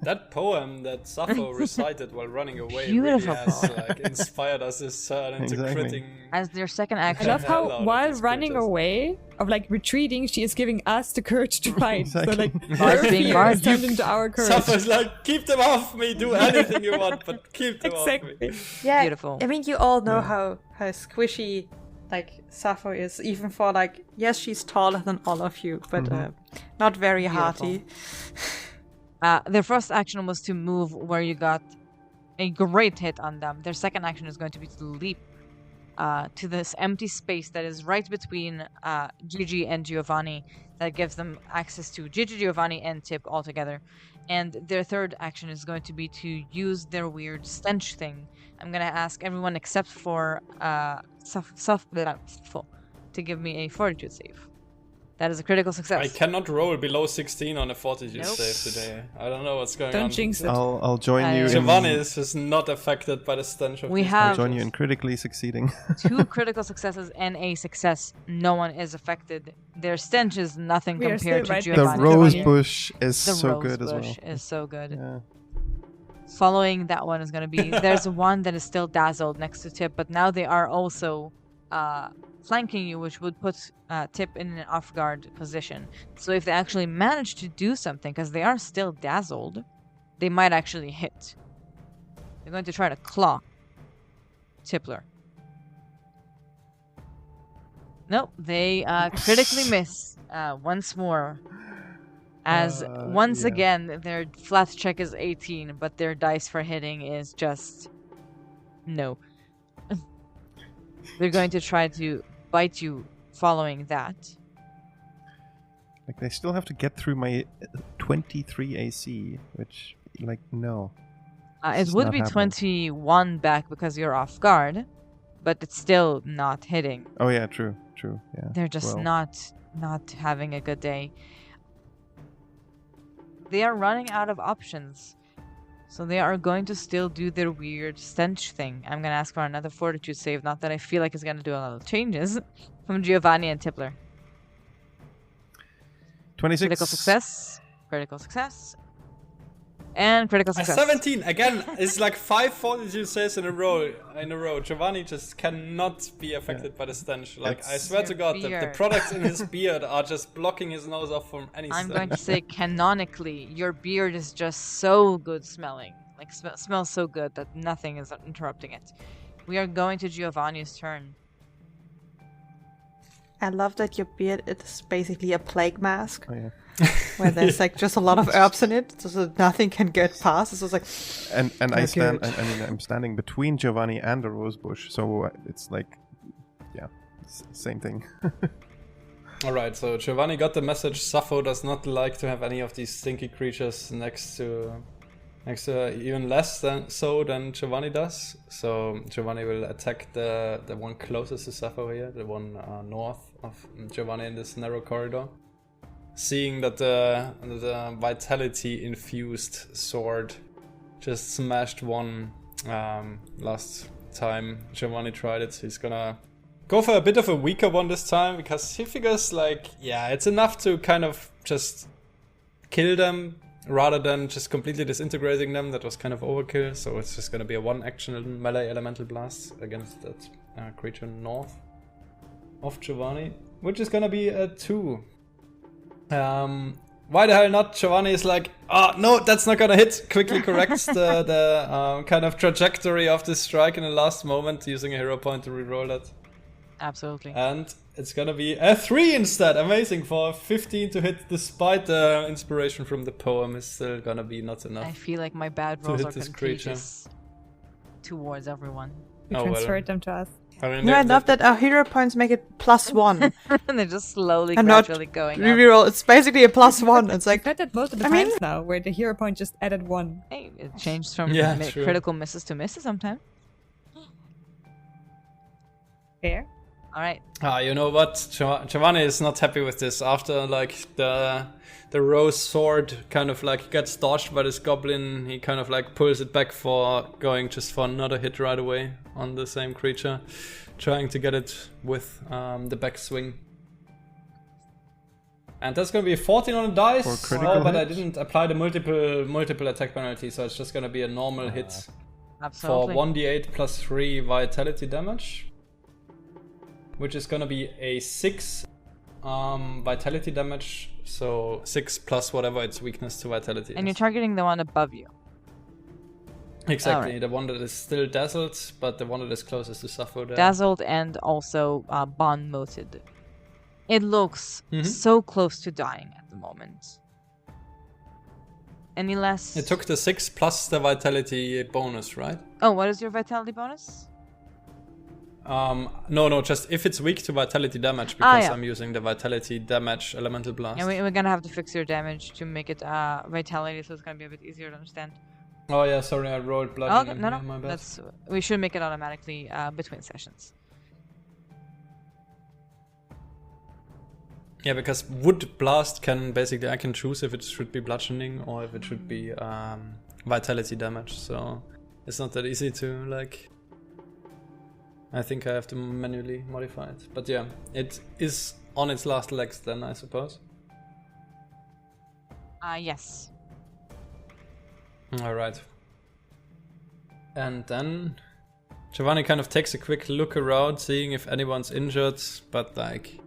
That poem that Sappho recited while running away Beautiful really has poem. inspired us into Exactly. critting. As their second I action, love hell out how of while these running creatures. away, of like retreating, she is giving us the courage to fight. Exactly. So like Bard her being fear Bard. is turned into our courage. Sappho's like, keep them off me, do anything you want, but keep them off me. Exactly. Yeah, Beautiful. I mean, you all know how squishy like Sappho is, even for like, yes, she's taller than all of you, but not very Beautiful. hearty. their first action was to move where you got a great hit on them. Their second action is going to be to leap to this empty space that is right between Jiji and Giovanni, that gives them access to Jiji, Giovanni, and Tipp all together. And their third action is going to be to use their weird stench thing. I'm going to ask everyone except for Sappho to give me a fortitude save. That is a critical success. I cannot roll below 16 on a fortitude Nope. save today. I don't know what's going on. Don't jinx it. I'll join you. Giovanni is just not affected by the stench of We these have- I'll join you creatures. in critically succeeding. 2 critical successes and a success. No one is affected. Their stench is nothing We are compared still to right The next Giovanni. to rose Giovanni. bush is The so rose good as well. bush is so good. Yeah. Following that one is going to be... There's one that is still dazzled next to Tipp, but now they are also flanking you, which would put Tipp in an off-guard position. So if they actually manage to do something, because they are still dazzled, they might actually hit. They're going to try to claw Tippler. Nope, they critically miss once more. As once yeah. again, their flat check is 18, but their dice for hitting is just... no. They're going to try to bite you following that. Like, they still have to get through my 23 AC, which, like, no. It It's would not be happening. 21 back because you're off guard, but it's still not hitting. Oh, yeah, true, yeah. They're just Well, not having a good day. They are running out of options. So they are going to still do their weird stench thing. I'm going to ask for another fortitude save. Not that I feel like it's going to do a lot of changes. From Giovanni and Tippler. 26. Critical success. Critical success. And critical A success. 17 again. It's like 5 fortitude saves in a row. Giovanni just cannot be affected by the stench. Like, I swear to God, the beard. products in his beard are just blocking his nose off from any I'm stench. going to say canonically, your beard is just so good smelling. Like, smells so good that nothing is interrupting it. We are going to Giovanni's turn. I love that your beard is basically a plague mask, Oh, yeah. where there's like just a lot of herbs in it, so that nothing can get past. It's just like, And I Oh, stand. good. I mean, I'm standing between Giovanni and the rose bush, so it's like, yeah, same thing. Alright, so Giovanni got the message. Sappho does not like to have any of these stinky creatures next to her, even less than Giovanni does. So Giovanni will attack the one closest to Sappho here, the one north of Giovanni in this narrow corridor. Seeing that the vitality infused sword just smashed one last time Giovanni tried it, he's gonna go for a bit of a weaker one this time, because he figures like, yeah, it's enough to kind of just kill them rather than just completely disintegrating them. That was kind of overkill, so it's just gonna be a 1-action melee elemental blast against that creature north of Giovanni, which is gonna be a 2. Why the hell not? Giovanni is like, oh no, that's not gonna hit. Quickly corrects the kind of trajectory of this strike in the last moment, using a hero point to reroll that. Absolutely. And it's gonna be a 3 instead. Amazing. For 15 to hit, despite the inspiration from the poem, is still gonna be not I enough. feel like my bad to rolls hit are this creature. contagious towards everyone. You Oh, well. transferred them to us. I mean, no, I love that our hero points make it +1. And they're just slowly, And not gradually going up. reroll. It's basically a +1. It's like, I've had that most of the I mean- times now, where the hero point just added 1. Hey, it changed from Yeah, true. critical misses to misses sometimes. Fair. Alright. you know what? Giovanni is not happy with this. After like the rose sword kind of like gets dodged by this goblin, he kind of like pulls it back for going just for another hit right away on the same creature, trying to get it with the backswing. And that's gonna be a 14 on the dice. For critical but I hit? didn't apply the multiple attack penalty, so it's just gonna be a normal hit for Absolutely. 1d8 plus 3 vitality damage, which is gonna be a 6 vitality damage, so 6 plus whatever its weakness to vitality And you're is. targeting the one above you. Exactly, Alright. the one that is still dazzled, but the one that is closest to Sappho there. Dazzled and also bond moted. It looks Mhm. so close to dying at the moment. Any less? It took the 6 plus the vitality bonus, right? Oh, what is your vitality bonus? No, just if it's weak to vitality damage, because yeah. I'm using the vitality damage elemental blast. Yeah, we're gonna have to fix your damage to make it vitality, so it's gonna be a bit easier to understand. Oh yeah, sorry, I rolled bludgeoning. No, my bad. we should make it automatically between sessions. Yeah, because wood blast can basically, I can choose if it should be bludgeoning or if it should be vitality damage, so it's not that easy to like. I think I have to manually modify it, but yeah, it is on its last legs then, I suppose. Yes. Alright. And then Giovanni kind of takes a quick look around, seeing if anyone's injured, but like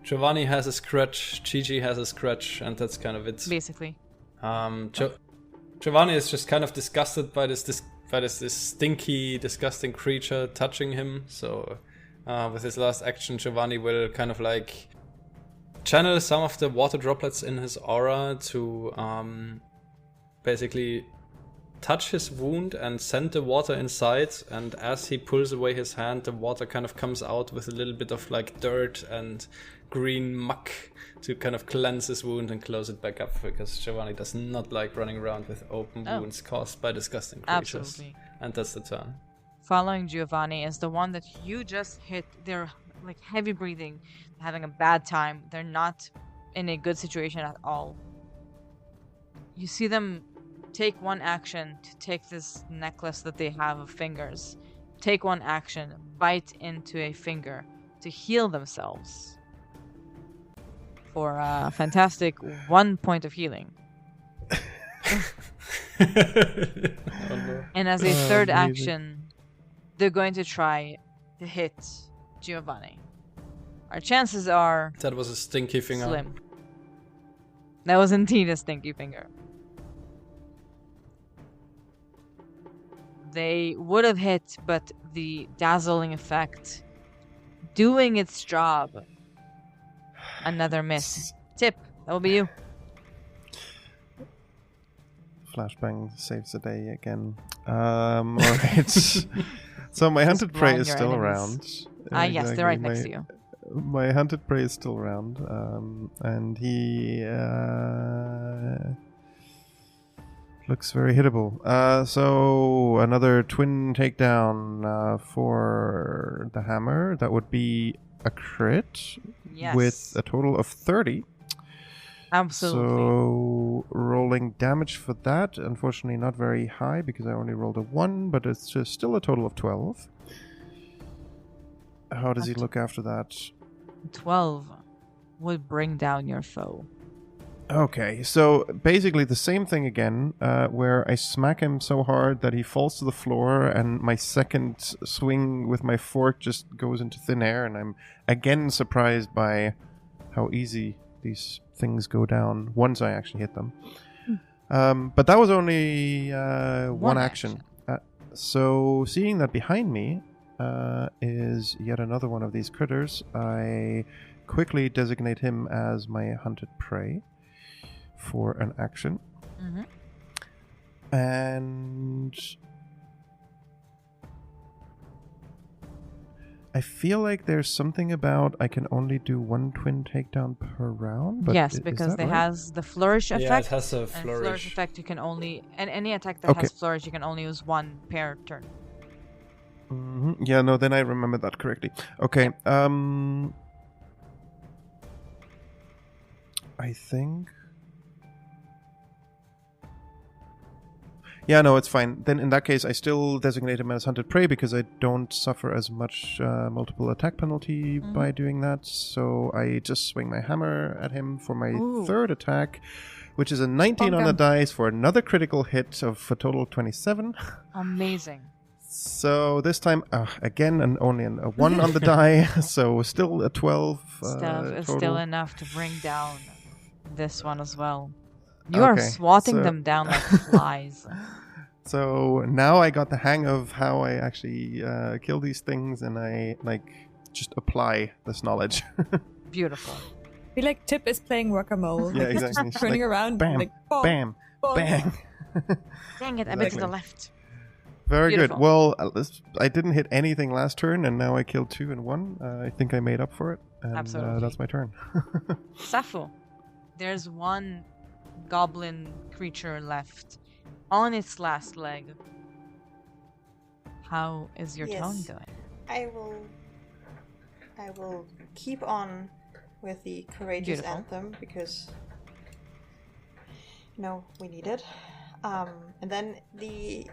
Giovanni has a scratch, Jiji has a scratch, and that's kind of it. Basically. Giovanni is just kind of disgusted by this stinky, disgusting creature touching him. So with his last action, Giovanni will kind of like channel some of the water droplets in his aura to basically touch his wound and send the water inside. And as he pulls away his hand, the water kind of comes out with a little bit of like dirt and green muck to kind of cleanse his wound and close it back up, because Giovanni does not like running around with open wounds caused by disgusting creatures. Absolutely. And that's the turn. Following Giovanni is the one that you just hit. They're like heavy breathing, having a bad time. They're not in a good situation at all. You see them take one action to take this necklace that they have of fingers. Take one action, bite into a finger to heal themselves. For a fantastic 1 point of healing. And as a third action, they're going to try to hit Giovanni. Our chances are that was a stinky finger. Slim. That was indeed a stinky finger. They would have hit, but the dazzling effect doing its job. Another miss. Tipp, that will be you. Flashbang saves the day again. Alright. So my hunted prey is still around. Yes, they're right next to you. My hunted prey is still around. And he looks very hittable. So another twin takedown for the hammer. That would be a crit. Yes. With a total of 30. Absolutely. So rolling damage for that, unfortunately not very high because I only rolled a 1, but it's just still a total of 12. How does he look after that? 12 would bring down your foe. Okay, so basically the same thing again, where I smack him so hard that he falls to the floor, and my second swing with my fork just goes into thin air, and I'm again surprised by how easy these things go down once I actually hit them. But that was only one action. So seeing that behind me is yet another one of these critters, I quickly designate him as my hunted prey for an action. And I feel like there's something about I can only do one twin takedown per round. But yes, because it has the flourish effect. Yeah, it has a and flourish effect. You can only, and any attack that has flourish, you can only use one per turn. Yeah, no, then I remember that correctly. Okay, I think. Yeah, no, it's fine. Then in that case, I still designate him as hunted prey because I don't suffer as much multiple attack penalty by doing that. So I just swing my hammer at him for my third attack, which is a 19 on the dice for another critical hit of a total of 27. Amazing. So this time, again, only a 1 on the die, so still a 12. Still enough to bring down this one as well. You are swatting them down like flies. So now I got the hang of how I actually kill these things, and I just apply this knowledge. Beautiful. I feel like Tipp is playing Whack-A-Mole. Yeah, exactly. Just turning around. Bam, like, boom, bam, Bang! Dang it, a bit to the Exactly. left. Very Beautiful. good. Well, I didn't hit anything last turn, and now I killed 2 in 1. I think I made up for it, and Absolutely. that's my turn. Sappho, there's one goblin creature left on its last leg. How is your Yes. tone going? I will keep on with the courageous Beautiful. anthem because we need it. And then the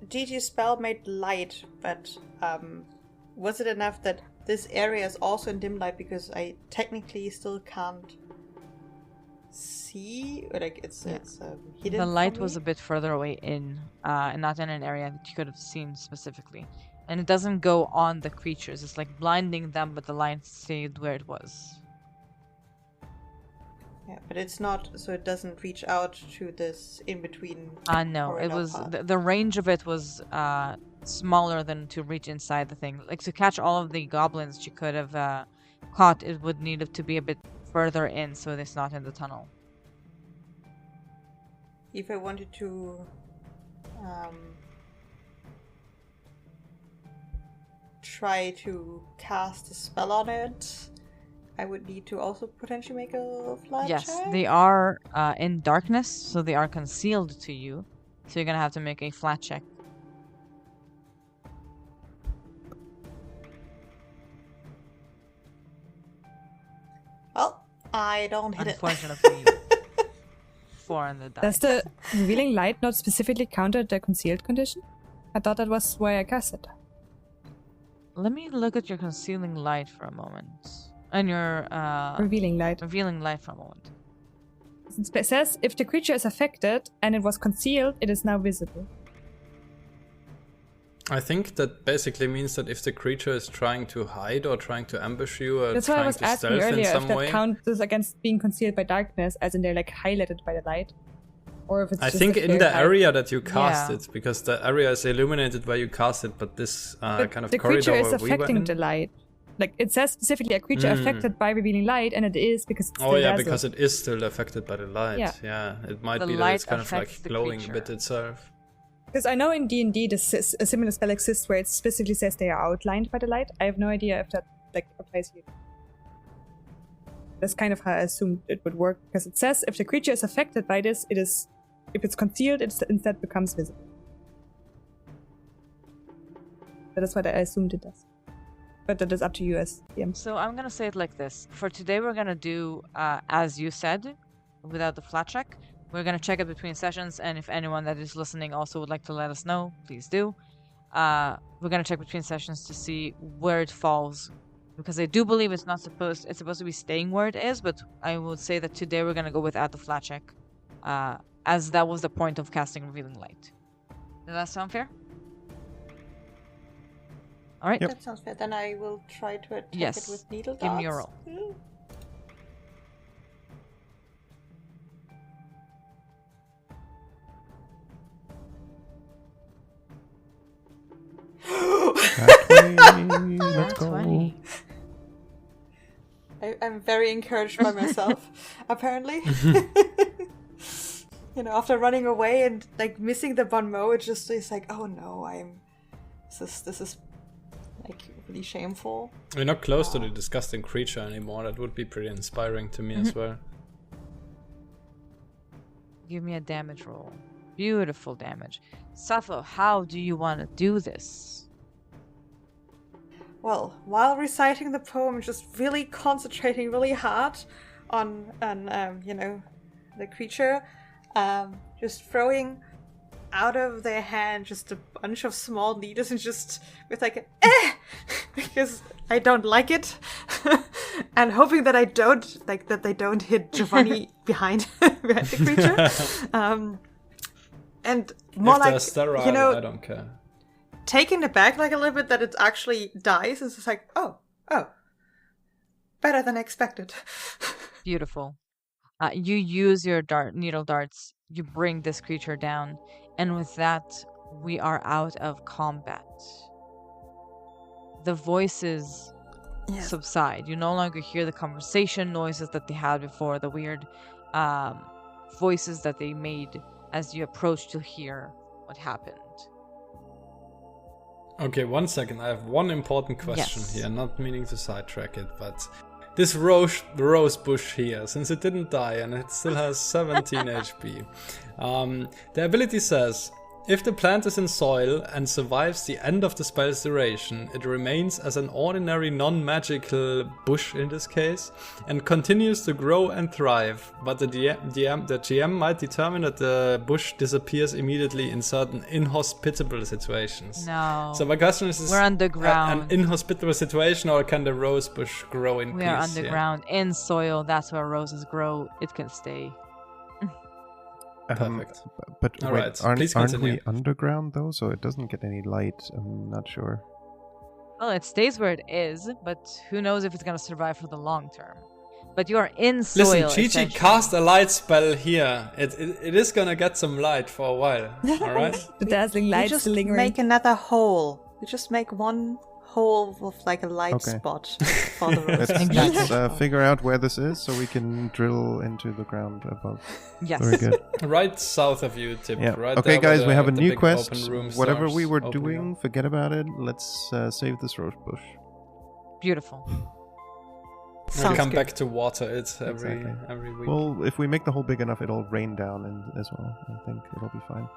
Gigi spell made light, but was it enough that this area is also in dim light because I technically still can't see, or like it's hidden. The light from was me? a bit further away in, and not in an area that you could have seen specifically. And it doesn't go on the creatures. It's like blinding them, but the light stayed where it was. Yeah, but it's not, so it doesn't reach out to this in between. No, it corridor was path. the range of it was smaller than to reach inside the thing. Like to catch all of the goblins you could have caught, it would need to be a bit further in, so it's not in the tunnel. If I wanted to try to cast a spell on it, I would need to also potentially make a flat Yes, check. they are in darkness, so they are concealed to you. So you're gonna have to make a flat check. Well, I don't hit Unfortunately, 4 on the die. Does the revealing light not specifically counter the concealed condition? I thought that was why I cast it. Let me look at your concealing light for a moment. And your Revealing light. revealing light for a moment. It says if the creature is affected and it was concealed, it is now visible. I think that basically means that if the creature is trying to hide or trying to ambush you or That's why I trying was to asking stealth in earlier if some that way. counts against being concealed by darkness, as in they're like highlighted by the light, or if it's I just think a in clear the light. area that you cast Yeah. it, because the area is illuminated where you cast it, but this But kind of the corridor creature is where we were affecting in. the light. Like it says specifically a creature affected by revealing light, and it is because it's Oh still yeah, dazzled. because it is still affected by the light. Yeah. Yeah, it might The be that light it's kind of affects like the glowing a creature. bit itself. Because I know in D&D a similar spell exists where it specifically says they are outlined by the light. I have no idea if that like applies here. That's kind of how I assumed it would work, because it says if the creature is affected by this, it is, if it's concealed, it instead becomes visible. So that's what I assumed it does. But that is up to you as DM. So I'm gonna say it like this. For today, we're gonna do as you said, without the flat check. We're gonna check it between sessions, and if anyone that is listening also would like to let us know, please do. We're gonna check between sessions to see where it falls, because I do believe it's supposed to be staying where it is. But I would say that today we're gonna go without the flat check, as that was the point of casting Revealing Light. Does that sound fair? All right. Yep. That sounds fair. Then I will try to attack Yes. it with needle darts. Give me a roll. Let's go. 20. I'm very encouraged by myself, apparently. After running away and like missing the bon mot, it just is like, oh no, this is like really shameful. We're not close to the disgusting creature anymore. That would be pretty inspiring to me as well. Give me a damage roll. Beautiful damage. Sappho, how do you want to do this? Well, while reciting the poem, just really concentrating really hard on the creature, just throwing out of their hand just a bunch of small needles and just with like because I don't like it, and hoping that they don't hit Giovanni behind the creature, and more If like they're sterile, I don't care. taken aback like a little bit that it actually dies. It's just like, oh, better than expected. Beautiful. You use your needle darts. You bring this creature down, and with that, we are out of combat. The voices subside. You no longer hear the conversation noises that they had before, the weird voices that they made as you approached to hear what happened. Okay, 1 second. I have one important question Yes. here, not meaning to sidetrack it, but this rose bush here, since it didn't die and it still has 17 HP, the ability says, if the plant is in soil and survives the end of the spell's duration, it remains as an ordinary non-magical bush in this case, and continues to grow and thrive, but the GM might determine that the bush disappears immediately in certain inhospitable situations. No. So my question is, We're underground. an inhospitable situation, or can the rose bush grow in We peace? are underground, in soil. That's where roses grow. It can stay. Perfect. But All wait, right, aren't please we continue. underground though? So it doesn't get any light. I'm not sure. Well, it stays where it is, but who knows if it's going to survive for the long term. But you are in soil. Listen, Gigi essentially. cast a light spell here. It is gonna get some light for a while. All right. The dazzling We light just still lingering. make another hole. We just make one hole with like a light Okay. spot for the rose. Let's figure out where this is so we can drill into the ground above. Yes. Very good. Right south of you, Tipp. Yeah. Right Okay, there where guys, we have a the new big quest. open room Whatever we starts were opening doing, up. forget about it. Let's save this rose bush. Beautiful. And Sounds come good. back to water it Exactly. every week. Well, if we make the hole big enough, it'll rain down as well. I think it'll be fine.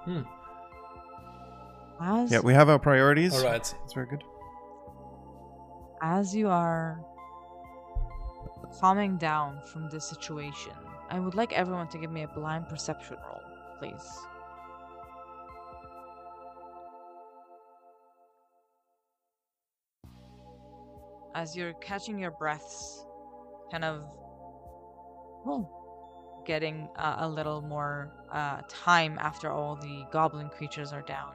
As, Yeah, we have our priorities. All right. That's very good. as you are calming down from this situation, I would like everyone to give me a blind perception roll, please. As you're catching your breaths, kind of getting a little more time after all the goblin creatures are down.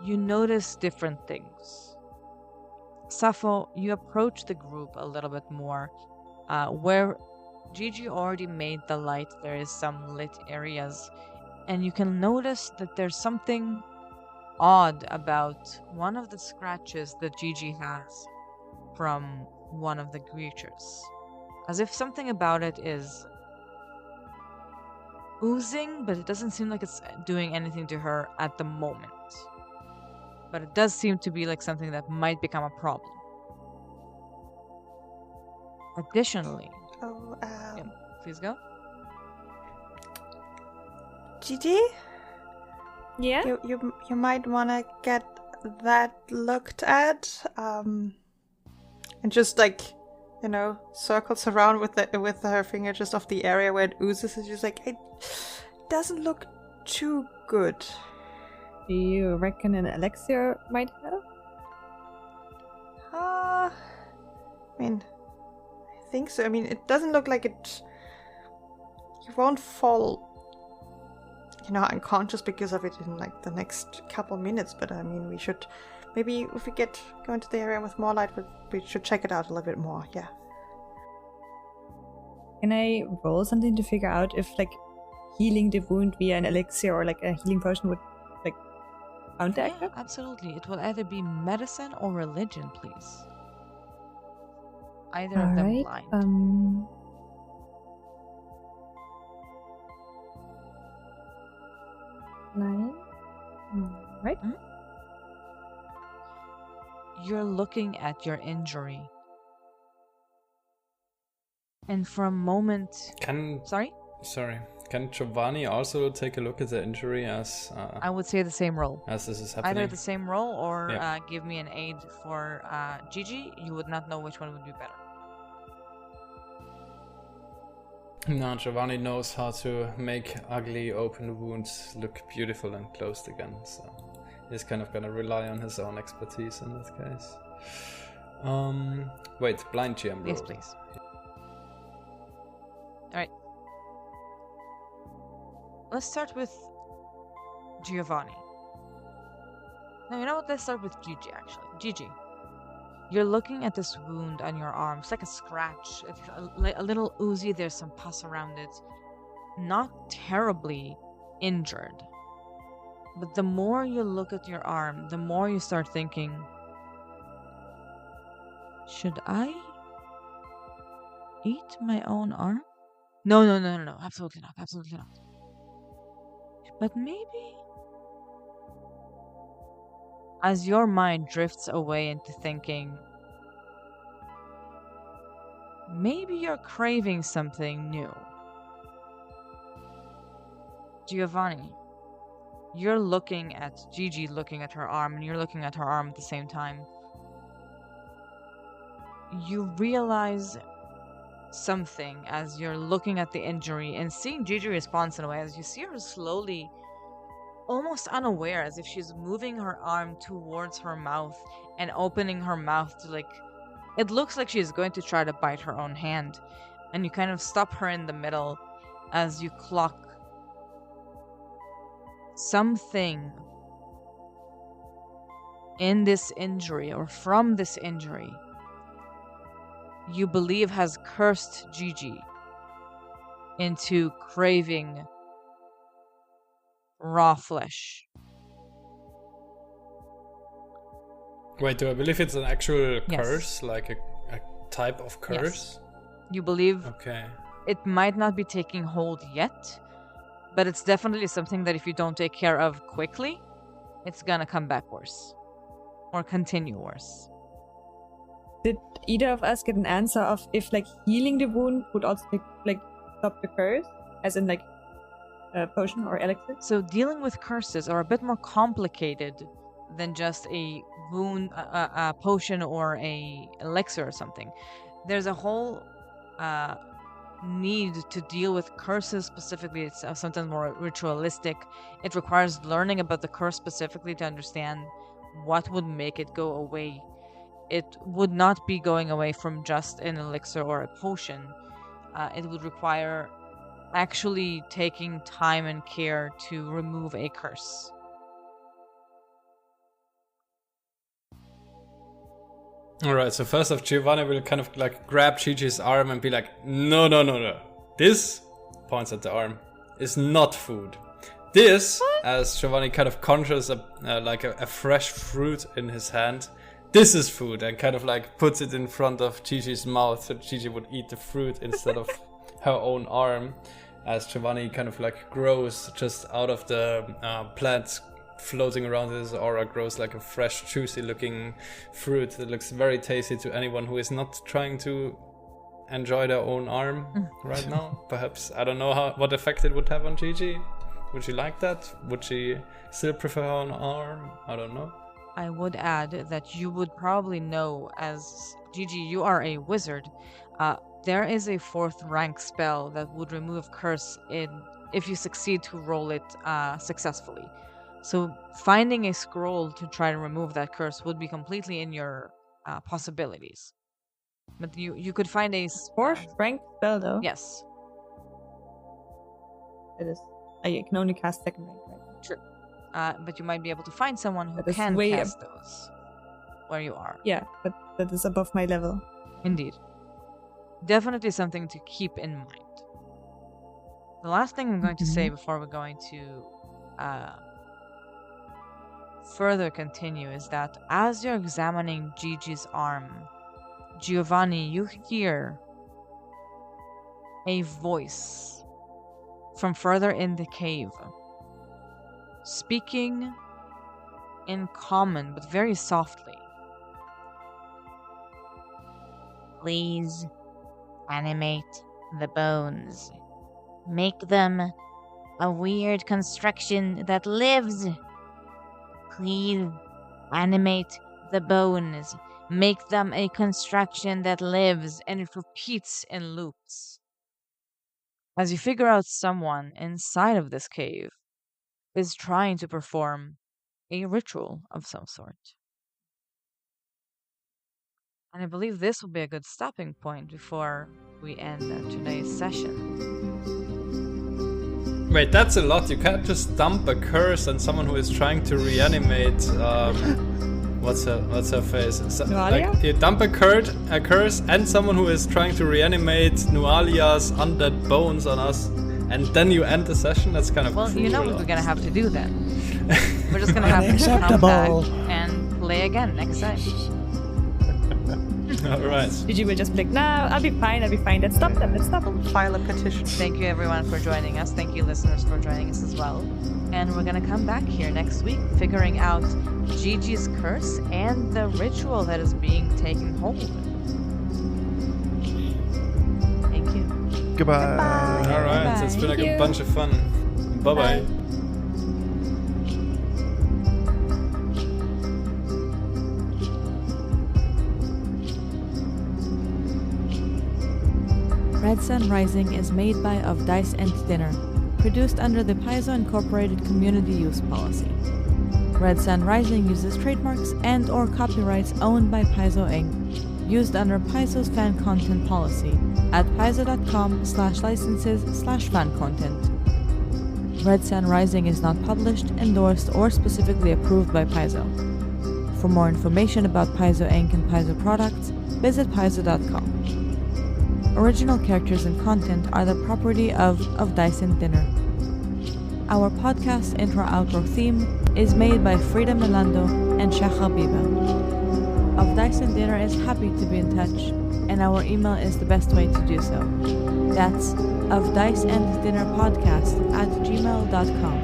You notice different things. Sappho, you approach the group a little bit more. Where Jiji already made the light, there is some lit areas. And you can notice that there's something odd about one of the scratches that Jiji has from one of the creatures. As if something about it is oozing, but it doesn't seem like it's doing anything to her at the moment. But it does seem to be like something that might become a problem. Additionally, Oh, yeah, please go. Gigi, Yeah? you might want to get that looked at, and just like, circles around with her finger just off the area where it oozes. It's just like it doesn't look too good. Do you reckon an elixir might help? I think so. I mean, it doesn't look like it. You won't fall, unconscious because of it in like the next couple minutes. But I mean, we should maybe if we go into the area with more light, we should check it out a little bit more. Yeah. Can I roll something to figure out if like healing the wound via an elixir or like a healing potion would like counteract Yeah, it? absolutely. It will either be medicine or religion, please. Either of them Alright. blind. 9. Right. You're looking at your injury. And for a moment... Sorry? Can Giovanni also take a look at the injury as I would say the same roll. as this is happening? Either the same roll or Yeah. give me an aid for Gigi. You would not know which one would be better. No, Giovanni knows how to make ugly open wounds look beautiful and closed again, so he's kind of gonna rely on his own expertise in this case. Wait, blind GM roll. Yes, please. Alright. Let's start with Giovanni. No, you know what? Let's start with Gigi, actually. Gigi. You're looking at this wound on your arm. It's like a scratch. It's a little oozy. There's some pus around it. Not terribly injured. But the more you look at your arm, the more you start thinking, should I eat my own arm? No, absolutely not, absolutely not. But maybe, as your mind drifts away into thinking, maybe you're craving something new. Giovanni, you're looking at Jiji looking at her arm, and you're looking at her arm at the same time. You realize something as you're looking at the injury and seeing Jiji respond in a way as you see her slowly, almost unaware, as if she's moving her arm towards her mouth and opening her mouth to, like, it looks like she's going to try to bite her own hand, and you kind of stop her in the middle as you clock something in this injury, or from this injury, you believe has cursed Jiji into craving raw flesh. Wait, do I believe it's an actual Yes. curse? Like a type of curse? Yes. You believe Okay. it might not be taking hold yet, but it's definitely something that if you don't take care of quickly, it's gonna come back worse. Or continue worse. Did either of us get an answer of if like healing the wound would also like stop the curse, as in like a potion or elixir? So dealing with curses are a bit more complicated than just a wound, a potion or a elixir or something. There's a whole need to deal with curses specifically. It's sometimes more ritualistic. It requires learning about the curse specifically to understand what would make it go away. It would not be going away from just an elixir or a potion. It would require actually taking time and care to remove a curse. Alright, so first off, Giovanni will kind of like grab Gigi's arm and be like, no. This, points at the arm, is not food. This, as Giovanni kind of conjures a fresh fruit in his hand, this is food, and kind of like puts it in front of Gigi's mouth so Gigi would eat the fruit instead of her own arm, as Giovanni kind of like grows just out of the plants floating around his aura, grows like a fresh, juicy looking fruit that looks very tasty to anyone who is not trying to enjoy their own arm right now. Perhaps, I don't know what effect it would have on Gigi. Would she like that? Would she still prefer her own arm? I don't know. I would add that you would probably know, as Jiji, you are a wizard. There is a 4th rank spell that would remove curse if you succeed to roll it successfully. So finding a scroll to try to remove that curse would be completely in your possibilities. But you could find a 4th rank spell though. Yes. It is. I can only cast 2nd rank, right? True. But you might be able to find someone who That is can way cast those where you are. Yeah, but that is above my level. Indeed. Definitely something to keep in mind. The last thing I'm going to say before we're going to further continue is that as you're examining Gigi's arm, Giovanni, you hear a voice from further in the cave, speaking in common but very softly. Please animate the bones. Make them a weird construction that lives. Please animate the bones. Make them a construction that lives. And it repeats in loops. As you figure out someone inside of this cave is trying to perform a ritual of some sort. And I believe this will be a good stopping point before we end today's session. Wait, that's a lot. You can't just dump a curse on someone who is trying to reanimate. What's her face? Like, you dump a curse and someone who is trying to reanimate Nualia's undead bones on us, and then you end the session. That's kind of well. cruel. You know what we're gonna have to do then. We're just gonna have to come back and play again next time. All right. Gigi will just be like, nah, I'll be fine. Let's stop them. File a petition. Thank you everyone for joining us. Thank you listeners for joining us as well. And we're gonna come back here next week figuring out Gigi's curse and the ritual that is being taken hold. Thank you. Goodbye. All right. Bye. It's been like Thank a you. bunch of fun. Bye-bye. Red Sun Rising is made by Of Dice and Dinner, produced under the Paizo Incorporated Community Use Policy. Red Sun Rising uses trademarks and or copyrights owned by Paizo Inc., used under Paizo's fan content policy at paizo.com/licenses/fan content. Red Sun Rising is not published, endorsed, or specifically approved by Paizo. For more information about Paizo Inc. and Paizo products, visit paizo.com. Original characters and content are the property of Dice and Dinner. Our podcast intro-outro theme is made by Frieda, Melando, and Shachar Bieber. Of Dice and Dinner is happy to be in touch, and our email is the best way to do so. That's ofdiceanddinnerpodcast@gmail.com.